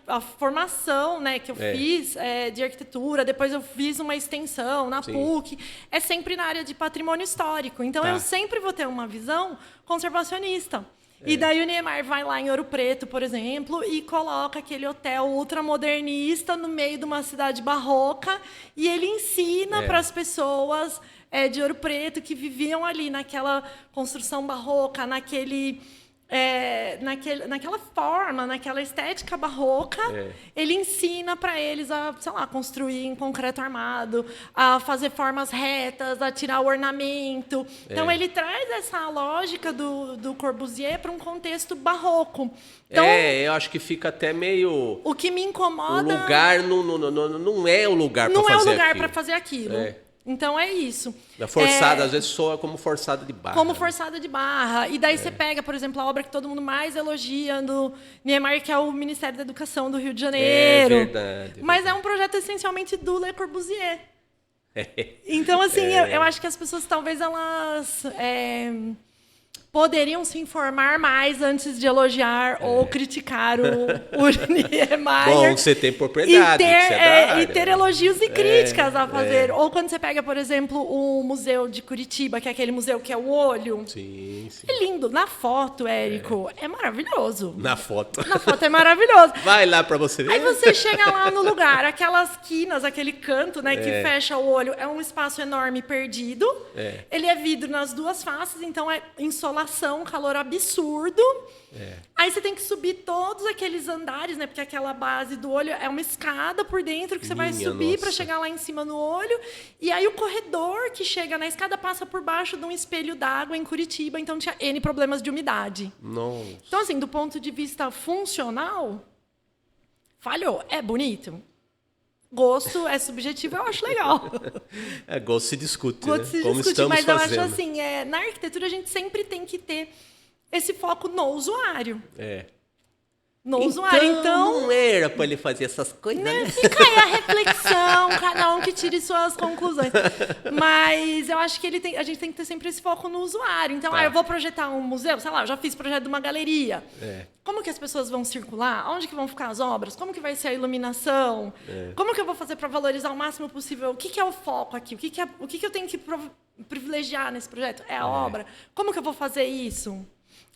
a formação, né, que eu fiz de arquitetura, depois eu fiz uma extensão na PUC, é sempre na área de patrimônio histórico. Então, eu sempre vou ter uma visão conservacionista. E daí o Niemeyer vai lá em Ouro Preto, por exemplo, e coloca aquele hotel ultramodernista no meio de uma cidade barroca e ele ensina para as pessoas de Ouro Preto que viviam ali naquela construção barroca, naquela forma, naquela estética barroca, ele ensina para eles a, sei lá, construir em concreto armado, a fazer formas retas, a tirar o ornamento. Então, ele traz essa lógica do Corbusier para um contexto barroco. Então, eu acho que fica até meio... O que me incomoda... O lugar não é o lugar para fazer aquilo. Não é o lugar para fazer aquilo. Então, é isso. Forçada, às vezes soa como forçada de barra. Como forçada de barra. E daí você pega, por exemplo, a obra que todo mundo mais elogia do Niemeyer, que é o Ministério da Educação do Rio de Janeiro. É verdade. Mas é um projeto essencialmente do Le Corbusier. Então, assim, eu acho que as pessoas, talvez, elas... poderiam se informar mais antes de elogiar ou criticar o Niemeyer. Bom, você tem propriedade. E ter elogios e críticas a fazer. Ou quando você pega, por exemplo, o Museu de Curitiba, que é aquele museu que é o olho. Sim. É lindo. Na foto, Érico, é maravilhoso. Na foto. Na foto é maravilhoso. Vai lá para você ver. Aí você chega lá no lugar, aquelas quinas, aquele canto, né, que fecha o olho, é um espaço enorme perdido. Ele é vidro nas duas faces, então é insolação, calor absurdo. Aí você tem que subir todos aqueles andares, né? Porque aquela base do olho é uma escada por dentro que você vai subir para chegar lá em cima no olho. E aí o corredor que chega na escada passa por baixo de um espelho d'água em Curitiba. Então tinha N problemas de umidade. Nossa. Então, assim, do ponto de vista funcional, falhou. É bonito? Gosto é subjetivo, eu acho legal. Gosto se discute, Gosto né? se Como discute, estamos mas fazendo. eu acho assim, na arquitetura a gente sempre tem que ter esse foco no usuário. No usuário. Então, não era para ele fazer essas coisas, né? Fica aí a reflexão, cada um que tire suas conclusões. Mas eu acho que a gente tem que ter sempre esse foco no usuário. Então, eu vou projetar um museu, sei lá, eu já fiz projeto de uma galeria. Como que as pessoas vão circular? Onde que vão ficar as obras? Como que vai ser a iluminação? Como que eu vou fazer para valorizar o máximo possível? O que é o foco aqui? O que eu tenho que privilegiar nesse projeto? É a obra. Como que eu vou fazer isso?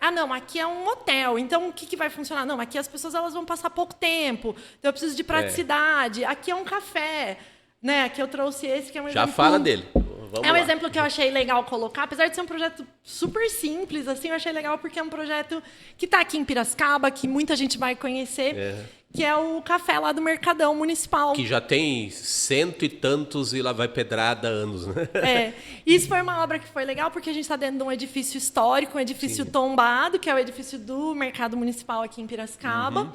Ah, não, aqui é um hotel, então o que vai funcionar? Não, aqui as pessoas elas vão passar pouco tempo, então eu preciso de praticidade. Aqui é um café, né? Aqui eu trouxe esse que é um Já exemplo... fala dele. Vamos é um lá. exemplo que eu achei legal colocar, apesar de ser um projeto super simples, assim, eu achei legal porque é um projeto que está aqui em Piracicaba, que muita gente vai conhecer, que é o café lá do Mercadão Municipal. Que já tem 100 e tantos e lá vai pedrada há anos, né? Isso foi uma obra que foi legal porque a gente está dentro de um edifício histórico, um edifício tombado, que é o edifício do Mercado Municipal aqui em Piracicaba.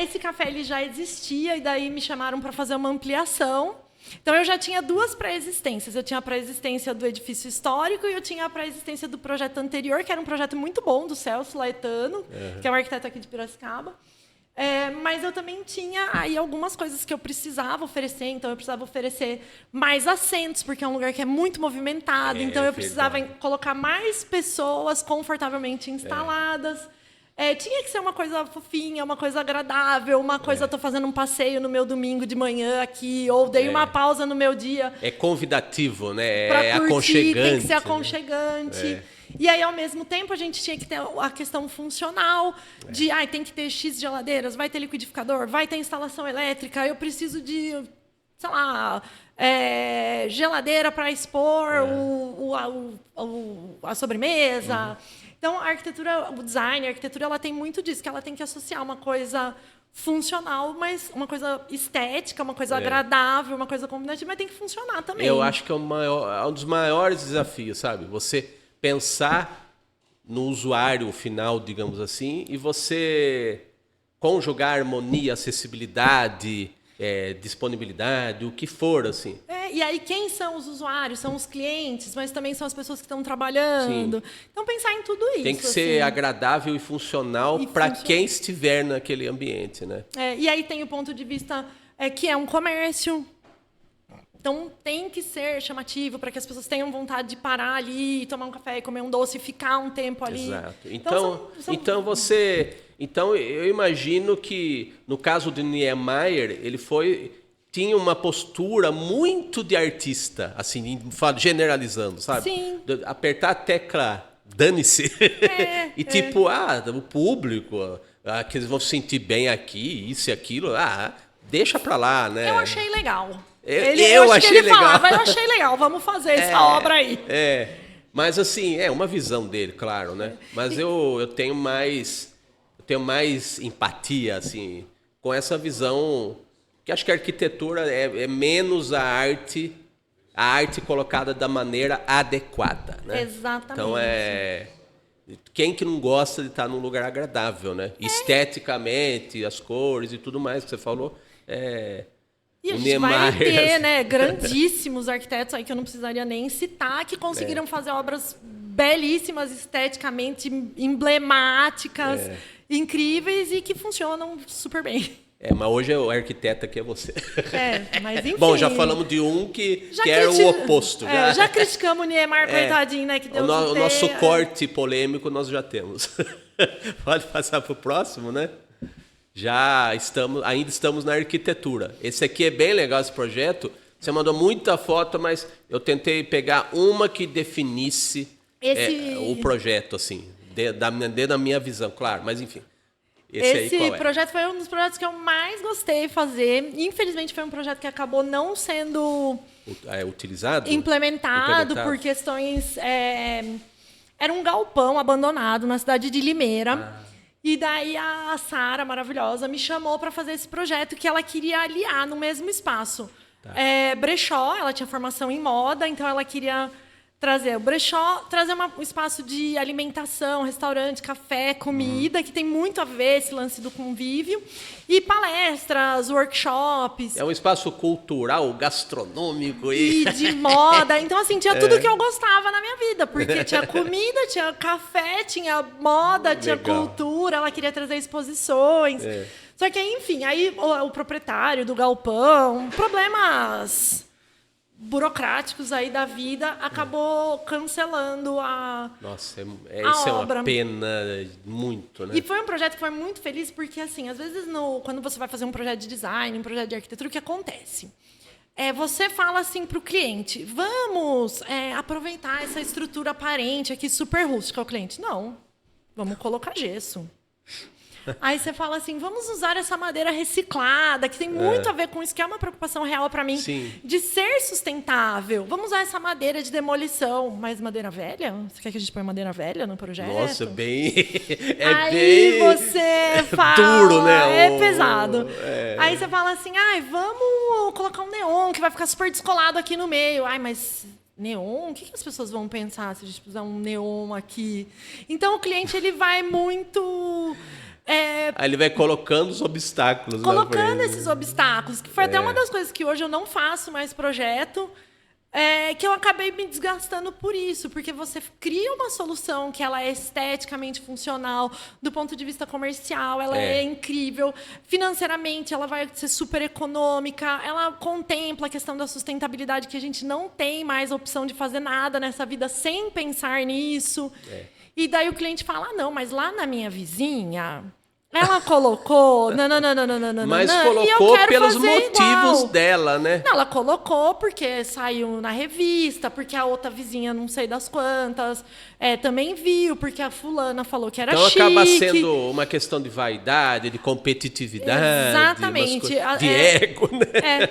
Esse café ele já existia e daí me chamaram para fazer uma ampliação. Então, eu já tinha 2 pré-existências. Eu tinha a pré-existência do edifício histórico e eu tinha a pré-existência do projeto anterior, que era um projeto muito bom, do Celso Laetano, que é um arquiteto aqui de Piracicaba. Mas eu também tinha aí algumas coisas que eu precisava oferecer. Então, eu precisava oferecer mais assentos, porque é um lugar que é muito movimentado. Então, eu precisava colocar mais pessoas confortavelmente instaladas. Tinha que ser uma coisa fofinha, uma coisa agradável, uma coisa, estou fazendo um passeio no meu domingo de manhã aqui, ou dei uma pausa no meu dia. É convidativo, né? Pra É curtir, aconchegante. tem que ser aconchegante. E aí, ao mesmo tempo, a gente tinha que ter a questão funcional de, tem que ter X geladeiras, vai ter liquidificador, vai ter instalação elétrica, eu preciso de, sei lá, geladeira para expor a sobremesa. Então, a arquitetura, o design, a arquitetura, ela tem muito disso, que ela tem que associar uma coisa funcional, mas uma coisa estética, uma coisa agradável, uma coisa combinativa, mas tem que funcionar também. Eu acho que é um dos maiores desafios, sabe? Você pensar no usuário final, digamos assim, e você conjugar harmonia, acessibilidade, disponibilidade, o que for, assim. E aí, quem são os usuários? São os clientes, mas também são as pessoas que estão trabalhando. Sim. Então, pensar em tudo isso. Tem que ser agradável e funcional para quem estiver naquele ambiente, né? E aí tem o ponto de vista que é um comércio. Então, tem que ser chamativo para que as pessoas tenham vontade de parar ali, tomar um café, comer um doce e ficar um tempo ali. Exato. Então, eu imagino que, no caso de Niemeyer, ele tinha uma postura muito de artista, assim, generalizando, sabe? Sim. Apertar a tecla, dane-se. O público, que eles vão se sentir bem aqui, isso e aquilo, deixa pra lá, né? Eu achei legal. Eu achei legal. Falava, eu achei legal, vamos fazer essa obra aí. Mas assim, é uma visão dele, claro, né? Mas eu tenho mais empatia, assim, com essa visão, que acho que a arquitetura é menos a arte colocada da maneira adequada, né? Exatamente. Então quem que não gosta de estar num lugar agradável, né? Esteticamente, as cores e tudo mais que você falou. E a gente vai ter, né, grandíssimos arquitetos aí que eu não precisaria nem citar, que conseguiram fazer obras belíssimas, esteticamente emblemáticas, incríveis e que funcionam super bem. Mas hoje o arquiteto aqui é você. Mas enfim. Bom, já falamos de um que era o oposto. Já criticamos o Niemeyer, coitadinho, né? Que Deus o nosso corte polêmico nós já temos. Pode passar para o próximo, né? Ainda estamos na arquitetura. Esse aqui é bem legal, esse projeto. Você mandou muita foto, mas eu tentei pegar uma que definisse o projeto, assim, dentro da minha visão, claro, mas enfim. Esse projeto foi um dos projetos que eu mais gostei de fazer. Infelizmente, foi um projeto que acabou não sendo implementado por questões... Era um galpão abandonado na cidade de Limeira. E daí a Sara, maravilhosa, me chamou para fazer esse projeto que ela queria aliar no mesmo espaço. Brechó, ela tinha formação em moda, então ela queria trazer o brechó, trazer um espaço de alimentação, restaurante, café, comida, que tem muito a ver esse lance do convívio, e palestras, workshops. É um espaço cultural, gastronômico e de moda. Então, assim, tinha tudo que eu gostava na minha vida, porque tinha comida, tinha café, tinha moda, tinha cultura, ela queria trazer exposições. Só que, enfim, aí o proprietário do galpão, problemas burocráticos aí da vida, acabou cancelando a Nossa, isso obra. É uma pena muito, né? E foi um projeto que foi muito feliz, porque, assim, às vezes, quando você vai fazer um projeto de design, um projeto de arquitetura, o que acontece? Você fala assim para o cliente, vamos aproveitar essa estrutura aparente aqui, super rústica. O cliente, não, Vamos colocar gesso. Aí você fala assim, vamos usar essa madeira reciclada, que tem muito a ver com isso, que é uma preocupação real para mim, de ser sustentável. Vamos usar essa madeira de demolição. Mas madeira velha? Você quer que a gente ponha madeira velha no projeto? Nossa, bem... Aí você fala... duro, né? É pesado. Aí você fala assim, vamos colocar um neon, que vai ficar super descolado aqui no meio. Mas... neon? O que as pessoas vão pensar se a gente puser um neon aqui? Então, o cliente ele vai muito... Aí ele vai colocando os obstáculos. Colocando esses obstáculos. Que foi até uma das coisas que hoje eu não faço mais projeto, que eu acabei me desgastando por isso. Porque você cria uma solução que ela é esteticamente funcional, do ponto de vista comercial, ela é incrível. Financeiramente, ela vai ser super econômica. Ela contempla a questão da sustentabilidade, que a gente não tem mais a opção de fazer nada nessa vida sem pensar nisso. E daí o cliente fala, não, mas lá na minha vizinha, ela colocou... Não. Mas colocou pelos motivos dela, né? Não, ela colocou porque saiu na revista, porque a outra vizinha, não sei das quantas, também viu, porque a fulana falou que era chique. Então acaba sendo uma questão de vaidade, de competitividade. Exatamente. De ego, né?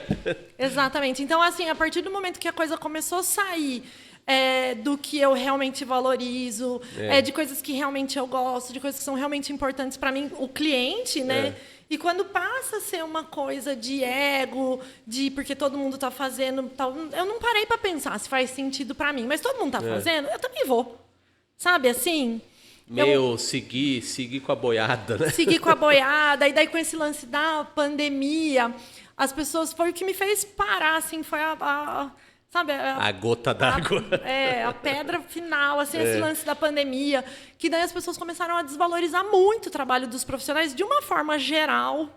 Exatamente. Então, assim, a partir do momento que a coisa começou a sair... do que eu realmente valorizo, de coisas que realmente eu gosto, de coisas que são realmente importantes para mim, o cliente, né? E quando passa a ser uma coisa de ego, porque todo mundo está fazendo, tal, eu não parei para pensar se faz sentido para mim, mas todo mundo está fazendo, eu também vou. Sabe assim? Seguir com a boiada, né? Seguir com a boiada, e daí com esse lance da pandemia, as pessoas, foi o que me fez parar, assim, foi sabe, a gota d'água. A pedra final, assim, esse lance da pandemia, que daí as pessoas começaram a desvalorizar muito o trabalho dos profissionais de uma forma geral.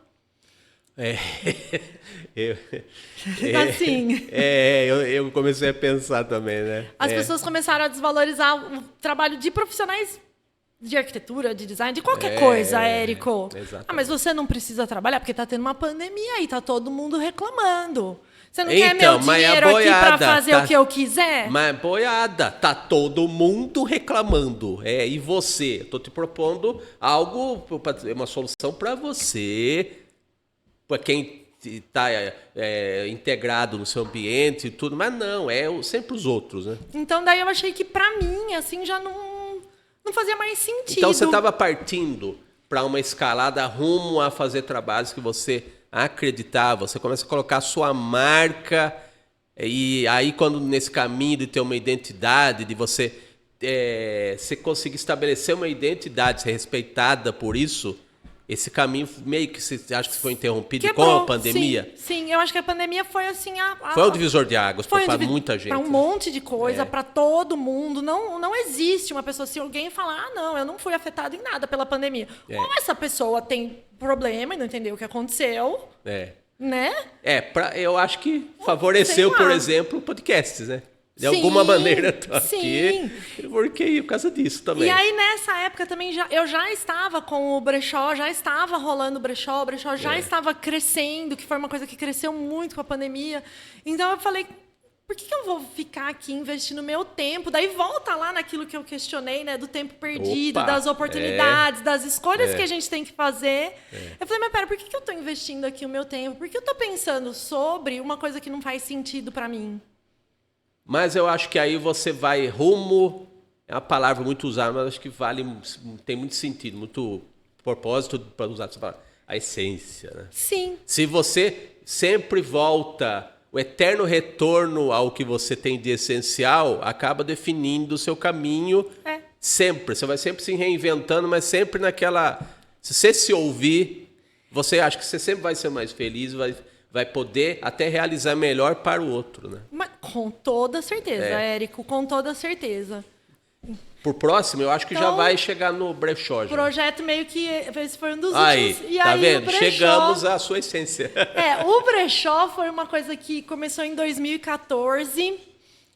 Assim. Eu comecei a pensar também, né? As pessoas começaram a desvalorizar o trabalho de profissionais de arquitetura, de design, de qualquer coisa, Érico. Mas você não precisa trabalhar, porque está tendo uma pandemia e está todo mundo reclamando. Você não quer meu dinheiro aqui para fazer o que eu quiser? Mas boiada, tá todo mundo reclamando. E você? Eu tô te propondo algo, uma solução para você, para quem está integrado no seu ambiente e tudo, mas não, sempre os outros, né? Então daí eu achei que para mim, assim, já não fazia mais sentido. Então você estava partindo para uma escalada rumo a fazer trabalhos que você acreditar, você começa a colocar a sua marca, e aí quando nesse caminho de ter uma identidade, de você conseguir estabelecer uma identidade, ser respeitada por isso, esse caminho meio que você acha que foi interrompido com a pandemia? Sim, eu acho que a pandemia foi assim... Foi um divisor de águas para muita gente. Para um monte de coisa, para todo mundo. Não existe uma pessoa, se alguém falar, não, eu não fui afetado em nada pela pandemia. Ou essa pessoa tem problema e não entendeu o que aconteceu, né? Eu acho que favoreceu, por exemplo, podcasts, né? De alguma maneira, tô aqui, porque por causa disso também. E aí, nessa época, também eu já estava com o brechó, já estava rolando o brechó já estava crescendo, que foi uma coisa que cresceu muito com a pandemia. Então, eu falei, por que eu vou ficar aqui investindo meu tempo? Daí volta lá naquilo que eu questionei, né? Do tempo perdido, das oportunidades, das escolhas que a gente tem que fazer. Eu falei, mas pera, por que eu estou investindo aqui o meu tempo? Por que eu estou pensando sobre uma coisa que não faz sentido para mim? Mas eu acho que aí você vai rumo, é uma palavra muito usada, mas acho que tem muito sentido, muito propósito para usar essa palavra. A essência, né? Sim. Se você sempre volta, o eterno retorno ao que você tem de essencial, acaba definindo o seu caminho sempre. Você vai sempre se reinventando, mas sempre naquela... Se você se ouvir, você acha que você sempre vai ser mais feliz, vai poder até realizar melhor para o outro, né? Mas com toda certeza, Érico, com toda certeza. Por próximo, eu acho que já vai chegar no brechó. O projeto meio que... Esse foi um dos últimos. E tá aí, vendo? Brechó, chegamos à sua essência. O brechó foi uma coisa que começou em 2014.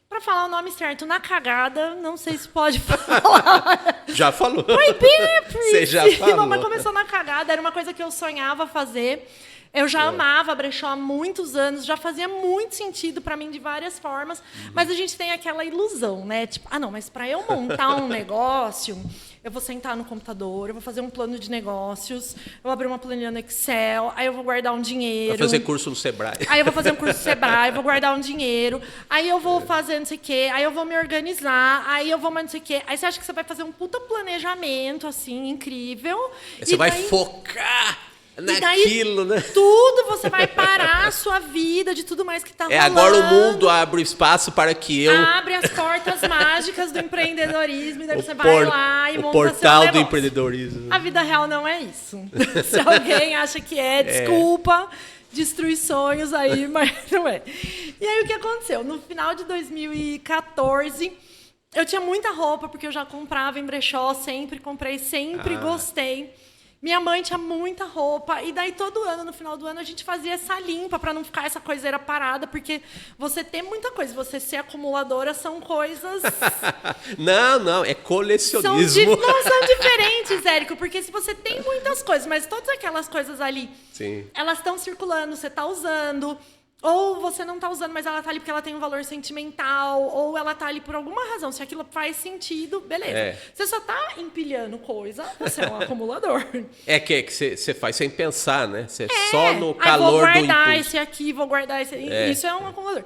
Para falar o nome certo, na cagada, não sei se pode falar. Já falou. Foi bem, você já falou. Mas começou na cagada, era uma coisa que eu sonhava fazer. Eu já amava brechó há muitos anos, já fazia muito sentido para mim de várias formas, mas a gente tem aquela ilusão, né? Tipo, não, mas para eu montar um negócio, eu vou sentar no computador, eu vou fazer um plano de negócios, eu vou abrir uma planilha no Excel, aí eu vou guardar um dinheiro. Vai fazer curso no Sebrae. Aí eu vou fazer um curso no Sebrae, vou guardar um dinheiro, aí eu vou fazer não sei o quê, aí eu vou me organizar, aí eu vou mais não sei o quê. Aí você acha que você vai fazer um puta planejamento, assim, incrível. Aí você vai focar naquilo, né? Tudo você vai parar a sua vida de tudo mais que tá rolando. Agora o mundo abre espaço para que eu... Abre as portas mágicas do empreendedorismo e daí você vai lá e monta o portal seu do negócio. empreendedorismo. A vida real não é isso. Se alguém acha que desculpa, destruir sonhos aí, mas não é. E aí o que aconteceu? No final de 2014, eu tinha muita roupa, porque eu já comprava em brechó, sempre comprei, sempre gostei. Minha mãe tinha muita roupa, e daí todo ano, no final do ano, a gente fazia essa limpa para não ficar essa coiseira parada, porque você tem muita coisa, você ser acumuladora são coisas... Não, é colecionismo. Não são diferentes, Érico, porque se você tem muitas coisas, mas todas aquelas coisas ali, elas estão circulando, você está usando... Ou você não está usando, mas ela está ali porque ela tem um valor sentimental, ou ela está ali por alguma razão. Se aquilo faz sentido, beleza. Você só está empilhando coisa, você é um acumulador. É que você faz sem pensar, né? Você só no calor do impulso. Vou guardar esse aqui, vou guardar esse... Isso é um acumulador.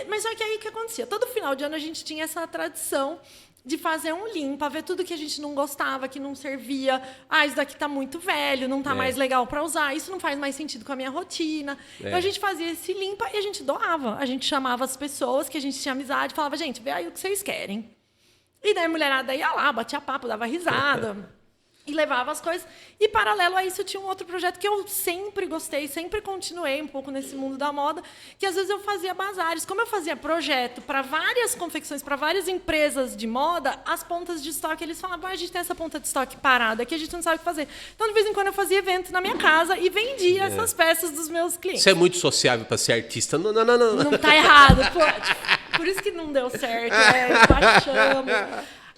Mas só que aí o que acontecia? Todo final de ano a gente tinha essa tradição de fazer um limpa, ver tudo que a gente não gostava, que não servia. Isso daqui tá muito velho, não tá mais legal para usar, isso não faz mais sentido com a minha rotina. Então a gente fazia esse limpa e a gente doava. A gente chamava as pessoas que a gente tinha amizade, falava, gente, vê aí o que vocês querem. E daí a mulherada ia lá, batia papo, dava risada. E levava as coisas. E, paralelo a isso, eu tinha um outro projeto que eu sempre gostei, sempre continuei um pouco nesse mundo da moda, que às vezes eu fazia bazares. Como eu fazia projeto para várias confecções, para várias empresas de moda, as pontas de estoque, eles falavam, a gente tem essa ponta de estoque parada aqui, a gente não sabe o que fazer. Então, de vez em quando, eu fazia evento na minha casa e vendia essas peças dos meus clientes. Você é muito sociável para ser artista. Não. Não tá errado. Pô, por isso que não deu certo. Paixão.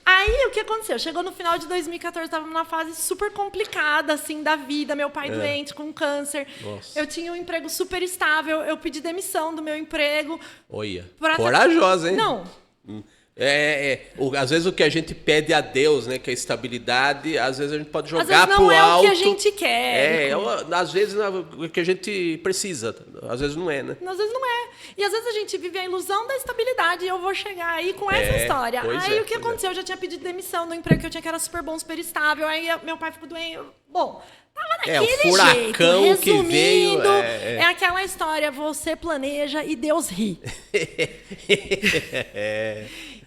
Aí, o que aconteceu? Chegou no final de 2014, estava numa fase super complicada, assim, da vida. Meu pai doente, com câncer. Nossa. Eu tinha um emprego super estável. Eu pedi demissão do meu emprego. Olha, corajosa, hein? Não. Às vezes o que a gente pede a Deus, né, que é a estabilidade, às vezes a gente pode jogar pro alto. Às vezes não é o que a gente quer. Às vezes o que a gente precisa, às vezes não é, né? Às vezes não é. E às vezes a gente vive a ilusão da estabilidade e eu vou chegar aí com essa história. Aí o que aconteceu? Eu já tinha pedido demissão do emprego que eu tinha, que era super bom, super estável. Aí meu pai ficou doente. Bom, tava daquele o furacão jeito. que veio. É aquela história, você planeja e Deus ri.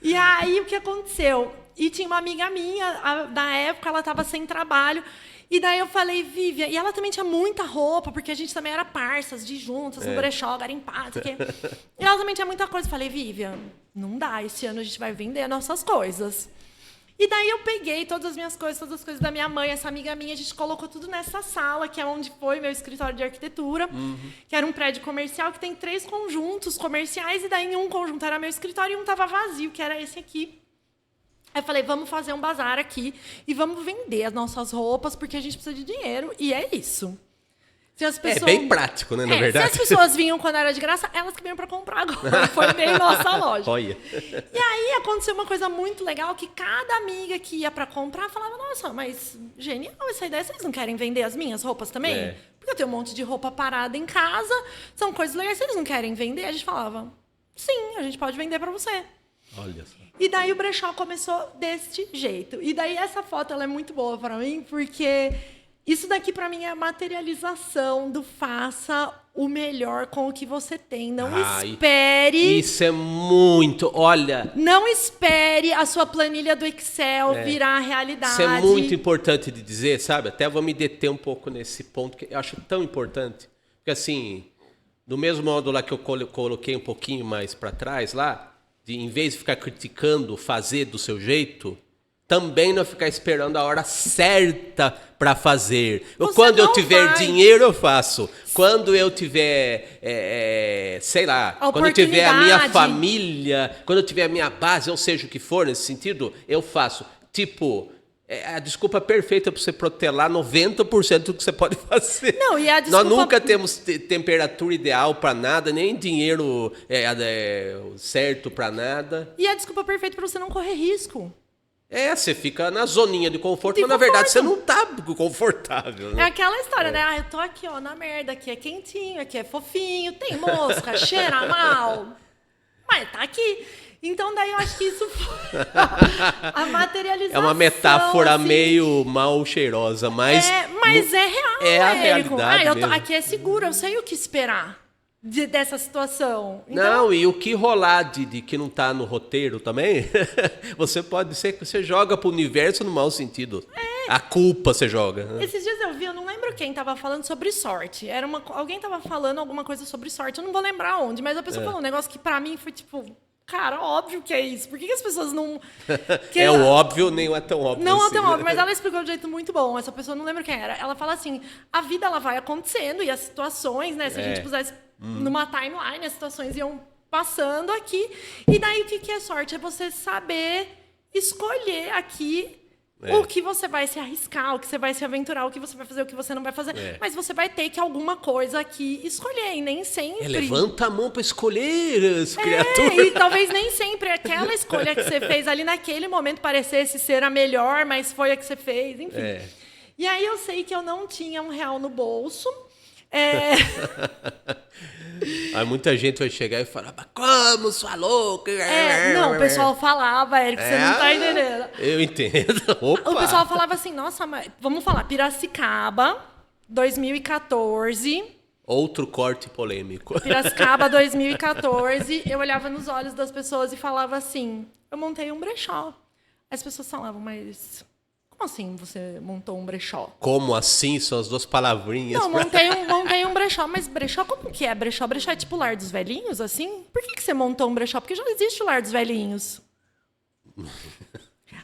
E aí, o que aconteceu? E tinha uma amiga minha, da época, ela estava sem trabalho. E daí eu falei, Vivian... E ela também tinha muita roupa, porque a gente também era parças, de juntas, no brechó, garimpado, não sei o quê. E ela também tinha muita coisa. Eu falei, Vivian, não dá, esse ano a gente vai vender nossas coisas. E daí eu peguei todas as minhas coisas, todas as coisas da minha mãe, essa amiga minha, a gente colocou tudo nessa sala, que é onde foi meu escritório de arquitetura, que era um prédio comercial que tem 3 conjuntos comerciais, e daí em um conjunto era meu escritório e um estava vazio, que era esse aqui. Aí eu falei, vamos fazer um bazar aqui e vamos vender as nossas roupas, porque a gente precisa de dinheiro, e é isso. Se as pessoas... É bem prático, né, na verdade? Se as pessoas vinham quando era de graça, elas que vinham para comprar agora. Foi bem nossa loja. Olha. E aí aconteceu uma coisa muito legal, que cada amiga que ia para comprar falava, nossa, mas genial essa ideia, vocês não querem vender as minhas roupas também? Porque eu tenho um monte de roupa parada em casa, são coisas legais, vocês não querem vender? A gente falava, sim, a gente pode vender para você. Olha só. E daí o brechó começou deste jeito. E daí essa foto ela é muito boa para mim, porque... Isso daqui, para mim, é a materialização do faça o melhor com o que você tem. Não espere... Isso é muito... Olha... Não espere a sua planilha do Excel virar realidade. Isso é muito importante de dizer, sabe? Até vou me deter um pouco nesse ponto, que eu acho tão importante. Porque, assim, do mesmo modo lá que eu coloquei um pouquinho mais para trás, lá, de em vez de ficar criticando fazer do seu jeito... Também não ficar esperando a hora certa para fazer. Quando eu tiver dinheiro, eu faço. Quando eu tiver, sei lá, quando eu tiver a minha família, quando eu tiver a minha base, ou seja o que for nesse sentido, eu faço. Tipo, a desculpa perfeita para você protelar 90% do que você pode fazer. Não, e a desculpa... Nós nunca temos temperatura ideal para nada, nem dinheiro certo para nada. E a desculpa perfeita para você não correr risco. Você fica na zoninha de conforto, mas na verdade você não tá confortável, né? É aquela história, né? Eu tô aqui, ó, na merda, aqui é quentinho, aqui é fofinho, tem mosca, cheira mal, mas tá aqui. Então, daí eu acho que isso foi a materialização. É uma metáfora assim, meio mal cheirosa, mas... Mas é real, é a Érico. realidade mesmo. Aqui é seguro, eu sei o que esperar dessa situação. Então, Não, e o que rolar de que não tá no roteiro também, você pode ser que você joga pro universo no mau sentido. A culpa você joga. Né? Esses dias eu vi, eu não lembro quem tava falando sobre sorte. Alguém tava falando alguma coisa sobre sorte, eu não vou lembrar onde, mas a pessoa falou um negócio que pra mim foi tipo... Cara, óbvio que é isso. Por que as pessoas não... É o óbvio, nem é tão óbvio Não assim. é tão óbvio, mas ela explicou de um jeito muito bom. Essa pessoa, não lembro quem era. Ela fala assim, a vida ela vai acontecendo e as situações, né? Se a gente pusesse numa timeline, as situações iam passando aqui. E daí o que é sorte? É você saber escolher aqui o que você vai se arriscar, o que você vai se aventurar, o que você vai fazer, o que você não vai fazer. Mas você vai ter que alguma coisa aqui escolher, e nem sempre... levanta a mão para escolher, criatura. E talvez nem sempre aquela escolha que você fez ali naquele momento parecesse ser a melhor, mas foi a que você fez, enfim. E aí eu sei que eu não tinha R$1 no bolso. Aí muita gente vai chegar e falar, mas como, sua louca? Não, o pessoal falava, Érico, você não tá entendendo. Eu entendo. Opa. O pessoal falava assim, nossa, mas vamos falar, Piracicaba, 2014. Outro corte polêmico. Piracicaba, 2014. Eu olhava nos olhos das pessoas e falava assim, eu montei um brechó. As pessoas falavam, mas... Como assim você montou um brechó? Como assim? São as duas palavrinhas. Não, montei um brechó. Mas brechó, como que é brechó? Brechó é tipo lar dos velhinhos, assim? Por que você montou um brechó? Porque já existe o lar dos velhinhos.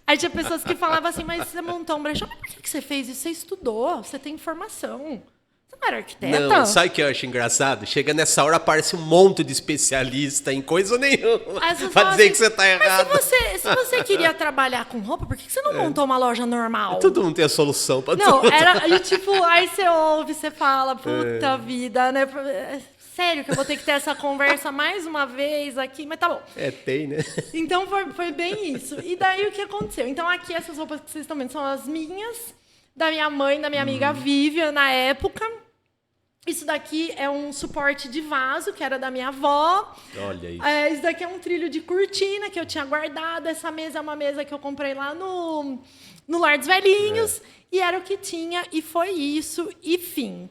Aí tinha pessoas que falavam assim, mas você montou um brechó. Mas por que você fez isso? Você estudou, você tem informação. Você não era arquiteta? Não, sabe o que eu acho engraçado? Chega nessa hora, aparece um monte de especialista em coisa nenhuma. Pra dizer que você tá errado. Mas se você queria trabalhar com roupa, por que você não montou uma loja normal? Todo mundo tem a solução pra Não, tudo. era tipo, aí você ouve, você fala, puta vida, né? Sério que eu vou ter que ter essa conversa mais uma vez aqui, mas tá bom. Tem, né? Então foi bem isso. E daí o que aconteceu? Então aqui essas roupas que vocês estão vendo são as minhas, da minha mãe, da minha amiga Vivian, na época. Isso daqui é um suporte de vaso, que era da minha avó. Olha isso. Isso daqui é um trilho de cortina que eu tinha guardado. Essa mesa é uma mesa que eu comprei lá no Lar dos Velhinhos. E era o que tinha, e foi isso, e fim.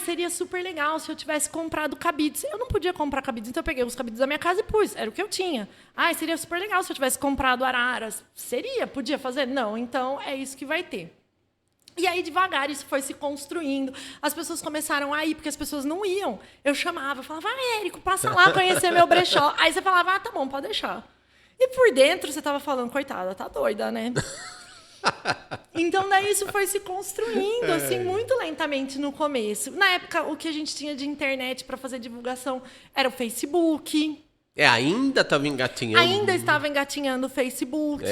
Seria super legal se eu tivesse comprado cabides. Eu não podia comprar cabides, então eu peguei os cabides da minha casa e pus. Era o que eu tinha. Seria super legal se eu tivesse comprado araras. Podia fazer? Não, então é isso que vai ter. E aí, devagar, isso foi se construindo. As pessoas começaram a ir, porque as pessoas não iam. Eu chamava, eu falava, Érico, passa lá conhecer meu brechó. Aí você falava, tá bom, pode deixar. E por dentro você estava falando, coitada, tá doida, né? Então, daí isso foi se construindo, assim, muito lentamente no começo. Na época, o que a gente tinha de internet para fazer divulgação era o Facebook. Ainda estava engatinhando. Ainda estava engatinhando o Facebook.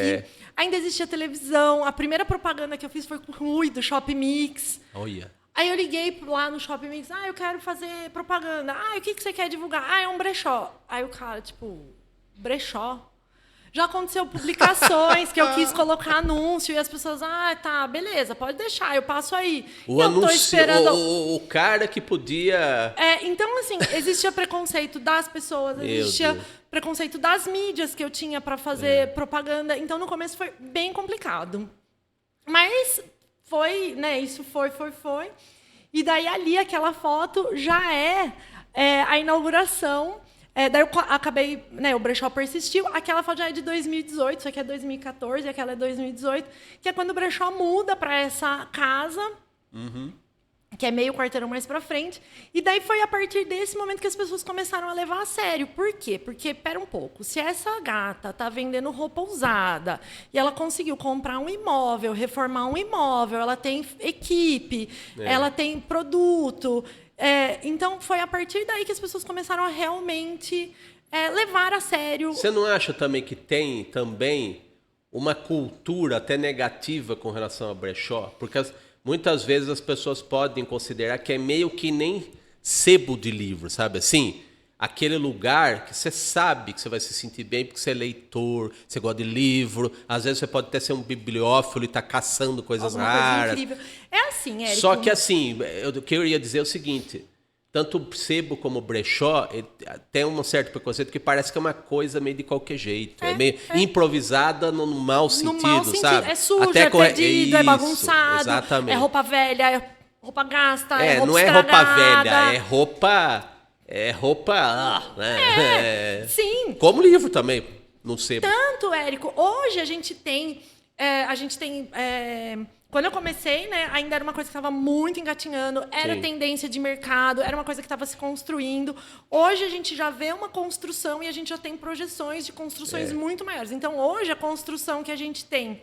Ainda existia televisão. A primeira propaganda que eu fiz foi com o Rui, do Shop Mix. Olha. Aí eu liguei lá no Shop Mix. Eu quero fazer propaganda. O que você quer divulgar? É um brechó. Aí o cara, tipo, brechó? Já aconteceu publicações que eu quis colocar anúncio e as pessoas, tá, beleza, pode deixar, eu passo aí. O anúncio, tô esperando... o cara que podia... Então, assim, existia preconceito das pessoas, existia preconceito das mídias que eu tinha para fazer propaganda. Então, no começo foi bem complicado. Mas foi, né, isso foi. E daí, ali, aquela foto já é a inauguração. Daí eu acabei, né, o brechó persistiu. Aquela foto já é de 2018, isso aqui é 2014, aquela é 2018, que é quando o brechó muda para essa casa, que é meio quarteirão mais para frente. E daí foi a partir desse momento que as pessoas começaram a levar a sério. Por quê? Porque, pera um pouco, se essa gata tá vendendo roupa usada e ela conseguiu comprar um imóvel, reformar um imóvel, ela tem equipe, ela tem produto... Então, foi a partir daí que as pessoas começaram a realmente levar a sério. Você não acha também que tem também uma cultura até negativa com relação ao brechó? Porque muitas vezes as pessoas podem considerar que é meio que nem sebo de livro, sabe assim? aquele lugar que você sabe que você vai se sentir bem porque você é leitor, você gosta de livro, às vezes você pode até ser um bibliófilo e estar caçando coisas raras. Coisa incrível. É assim, Érico. Só que assim, o que eu ia dizer é o seguinte, tanto o sebo como o brechó tem um certo preconceito que parece que é uma coisa meio de qualquer jeito. É meio improvisada no mau sentido, sabe? É sujo, até é perdido, é bagunçado, exatamente. é roupa velha, é roupa gasta, é roupa não é estragada. roupa velha, é roupa... né? Sim. Como livro também, não sei. Tanto, Érico, hoje a gente tem... Quando eu comecei, né, ainda era uma coisa que estava muito engatinhando, era tendência de mercado, era uma coisa que estava se construindo. Hoje a gente já vê uma construção e a gente já tem projeções de construções muito maiores. Então, hoje, a construção que a gente tem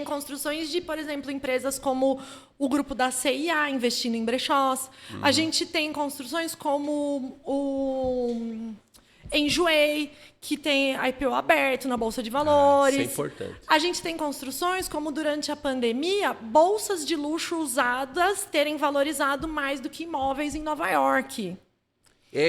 construções de, por exemplo, empresas como o grupo da CIA investindo em brechós. A gente tem construções como o Enjoei, que tem IPO aberto na Bolsa de Valores. Isso é importante. A gente tem construções como, durante a pandemia, bolsas de luxo usadas terem valorizado mais do que imóveis em Nova York. É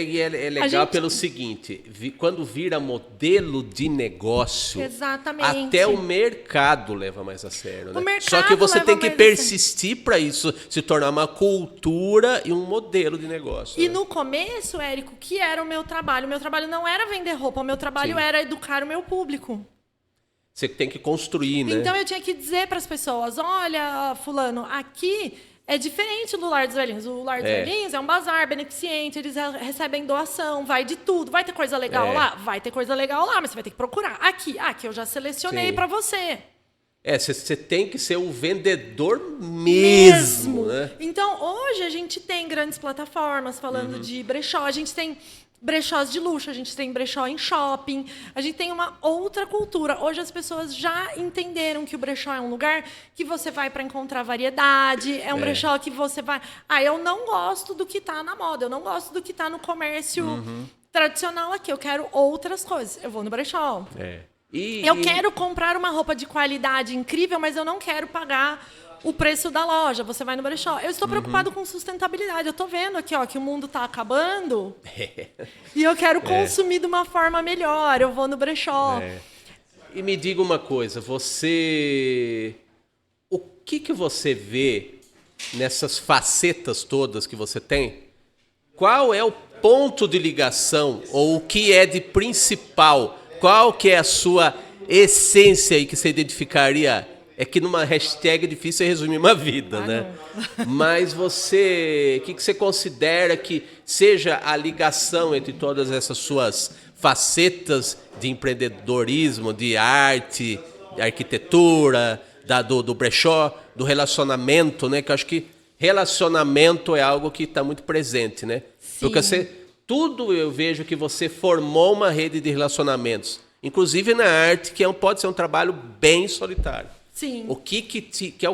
legal pelo seguinte, quando vira modelo de negócio, Exatamente. até o mercado leva mais a sério, né? O mercado Só que você leva tem que mais persistir para isso se tornar uma cultura e um modelo de negócio. E né? no começo, Érico, que era o meu trabalho? O meu trabalho não era vender roupa, o meu trabalho era educar o meu público. Você tem que construir, né? Então eu tinha que dizer para as pessoas, olha, fulano, aqui é diferente do Lar dos Velhinhos. O Lar dos Velhinhos é um bazar beneficente, eles recebem doação, vai de tudo. Vai ter coisa legal lá? Vai ter coisa legal lá, mas você vai ter que procurar. Aqui eu já selecionei para você. Você tem que ser o vendedor mesmo, né? Então, hoje a gente tem grandes plataformas falando de brechó, a gente tem brechós de luxo, a gente tem brechó em shopping, a gente tem uma outra cultura. Hoje as pessoas já entenderam que o brechó é um lugar que você vai para encontrar variedade, é um brechó que você vai... eu não gosto do que está na moda, eu não gosto do que está no comércio tradicional aqui, eu quero outras coisas. Eu vou no brechó. Eu quero comprar uma roupa de qualidade incrível, mas eu não quero pagar o preço da loja. Você vai no brechó. Eu estou preocupado com sustentabilidade. Eu estou vendo aqui que o mundo está acabando e eu quero consumir de uma forma melhor. Eu vou no brechó. E me diga uma coisa, o que você vê nessas facetas todas que você tem? Qual é o ponto de ligação ou o que é de principal? Qual que é a sua essência aí que você identificaria? É que numa hashtag é difícil resumir uma vida, né? Não. Mas o que você considera que seja a ligação entre todas essas suas facetas de empreendedorismo, de arte, de arquitetura, do brechó, do relacionamento, né? Que eu acho que relacionamento é algo que está muito presente, né? Sim. Porque tudo eu vejo que você formou uma rede de relacionamentos, inclusive na arte, que pode ser um trabalho bem solitário. Sim.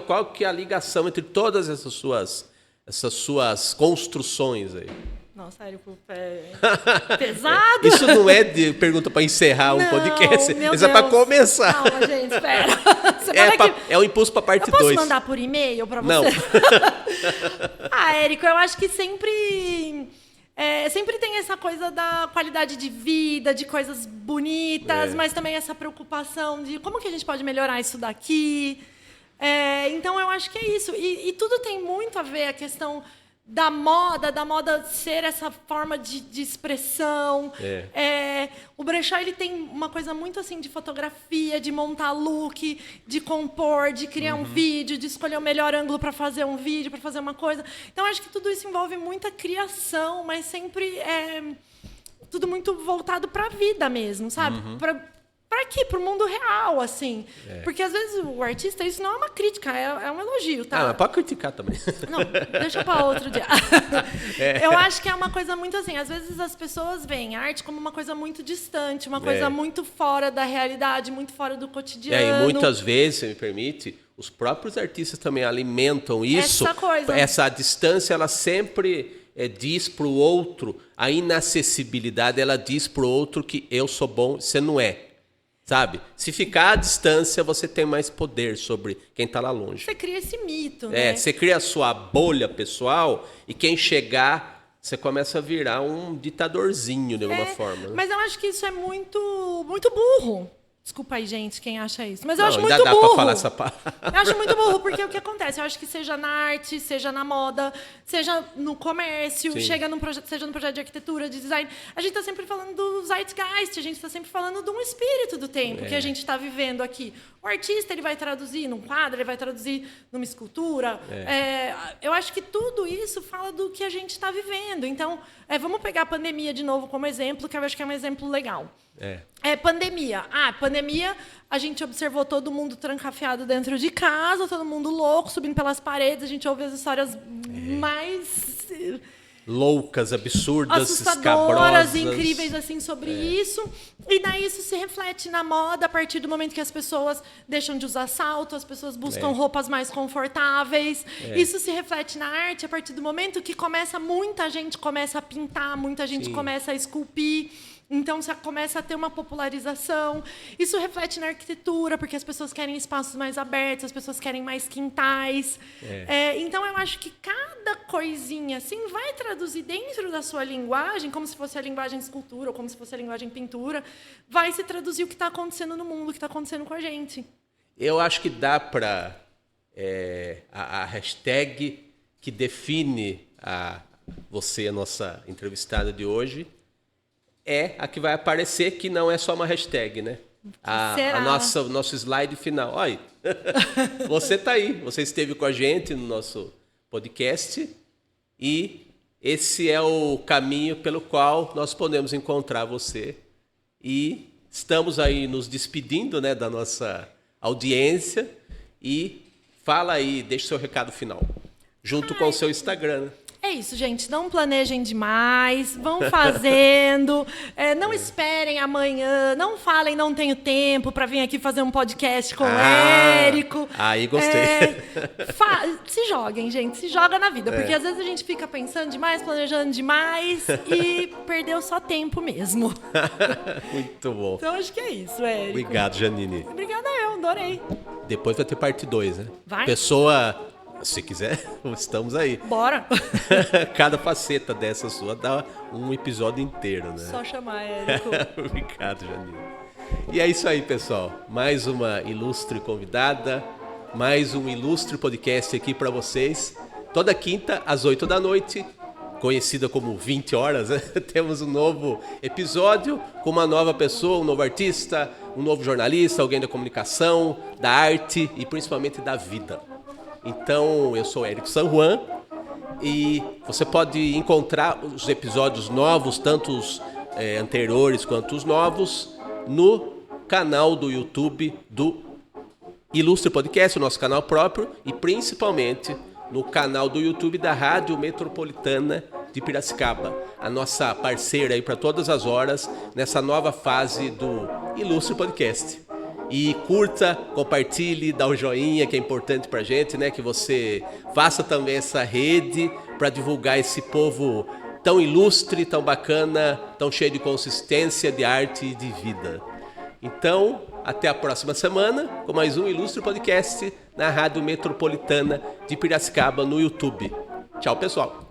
Qual que é a ligação entre todas essas suas construções aí? Nossa, Érico, pesado. Isso não é de pergunta para encerrar um podcast, isso é para começar. Calma, gente, espera. É um impulso para parte 2. Eu posso mandar por e-mail para você? Não. Érico, eu acho que sempre tem essa coisa da qualidade de vida, de coisas bonitas, mas também essa preocupação de como que a gente pode melhorar isso daqui. Então, eu acho que é isso. E tudo tem muito a ver a questão da moda ser essa forma de expressão. O brechó, ele tem uma coisa muito assim de fotografia, de montar look, de compor, de criar um vídeo, de escolher o melhor ângulo para fazer um vídeo, para fazer uma coisa. Então, acho que tudo isso envolve muita criação, mas sempre tudo muito voltado para a vida mesmo, sabe? Para quê? Para o mundo real, assim. Porque, às vezes, o artista, isso não é uma crítica, é um elogio, tá? Mas pode criticar também. Não, deixa para outro dia. Eu acho que é uma coisa muito assim, às vezes as pessoas veem a arte como uma coisa muito distante, uma coisa muito fora da realidade, muito fora do cotidiano. E muitas vezes, se me permite, os próprios artistas também alimentam isso. Essa coisa. Essa distância, ela sempre diz para o outro, a inacessibilidade, ela diz para o outro que eu sou bom, você não é. Sabe? Se ficar à distância, você tem mais poder sobre quem está lá longe. Você cria esse mito, né? Você cria a sua bolha pessoal e quem chegar você começa a virar um ditadorzinho de alguma forma. Né? Mas eu acho que isso é muito, muito burro. Desculpa aí, gente, quem acha isso. Mas eu acho muito ainda dá burro. pra falar essa palavra. Eu acho muito burro, porque o que acontece? Eu acho que seja na arte, seja na moda, seja no comércio, seja num projeto de arquitetura, de design. A gente está sempre falando do zeitgeist, a gente está sempre falando de um espírito do tempo que a gente está vivendo aqui. O artista ele vai traduzir num quadro, ele vai traduzir numa escultura. Eu acho que tudo isso fala do que a gente está vivendo. Então, vamos pegar a pandemia de novo como exemplo, que eu acho que é um exemplo legal. Pandemia. Pandemia, a gente observou todo mundo trancafiado dentro de casa, todo mundo louco, subindo pelas paredes. A gente ouve as histórias mais loucas, absurdas, assustadoras, incríveis assim sobre isso. E daí isso se reflete na moda a partir do momento que as pessoas deixam de usar salto, as pessoas buscam roupas mais confortáveis. Isso se reflete na arte a partir do momento que muita gente começa a pintar, muita gente começa a esculpir. Então, você começa a ter uma popularização. Isso reflete na arquitetura, porque as pessoas querem espaços mais abertos, as pessoas querem mais quintais. Então, eu acho que cada coisinha assim vai traduzir dentro da sua linguagem, como se fosse a linguagem escultura ou como se fosse a linguagem pintura, vai se traduzir o que está acontecendo no mundo, o que está acontecendo com a gente. Eu acho que dá para... a hashtag que define você, a nossa entrevistada de hoje, é a que vai aparecer, que não é só uma hashtag, né? O nosso slide final. Olha, você está aí, você esteve com a gente no nosso podcast e esse é o caminho pelo qual nós podemos encontrar você. E estamos aí nos despedindo, né, da nossa audiência e fala aí, deixa o seu recado final, junto com o seu Instagram, né? É isso, gente. Não planejem demais, vão fazendo, não esperem amanhã, não falem não tenho tempo para vir aqui fazer um podcast com o Érico. Aí gostei. Se joguem, gente, se joga na vida, porque às vezes a gente fica pensando demais, planejando demais e perdeu só tempo mesmo. Muito bom. Então acho que é isso, Érico. Obrigado, Janine. Obrigada eu, adorei. Depois vai ter parte 2, né? Vai. Pessoa... Se quiser, estamos aí. Bora! Cada faceta dessa sua dá um episódio inteiro, né? Só chamar, Érico. Obrigado, Janine. E é isso aí, pessoal. Mais uma ilustre convidada, mais um ilustre podcast aqui para vocês. Toda quinta, às 8 da noite, conhecida como 20 horas, né? Temos um novo episódio com uma nova pessoa, um novo artista, um novo jornalista, alguém da comunicação, da arte e principalmente da vida. Então, eu sou Érico San Juan e você pode encontrar os episódios novos, tanto os anteriores quanto os novos, no canal do YouTube do Ilustre Podcast, o nosso canal próprio, e principalmente no canal do YouTube da Rádio Metropolitana de Piracicaba, a nossa parceira aí para todas as horas nessa nova fase do Ilustre Podcast. E curta, compartilhe, dá um joinha, que é importante pra gente, né? Que você faça também essa rede para divulgar esse povo tão ilustre, tão bacana, tão cheio de consistência, de arte e de vida. Então, até a próxima semana com mais um Ilustre Podcast na Rádio Metropolitana de Piracicaba no YouTube. Tchau, pessoal!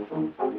Thank you.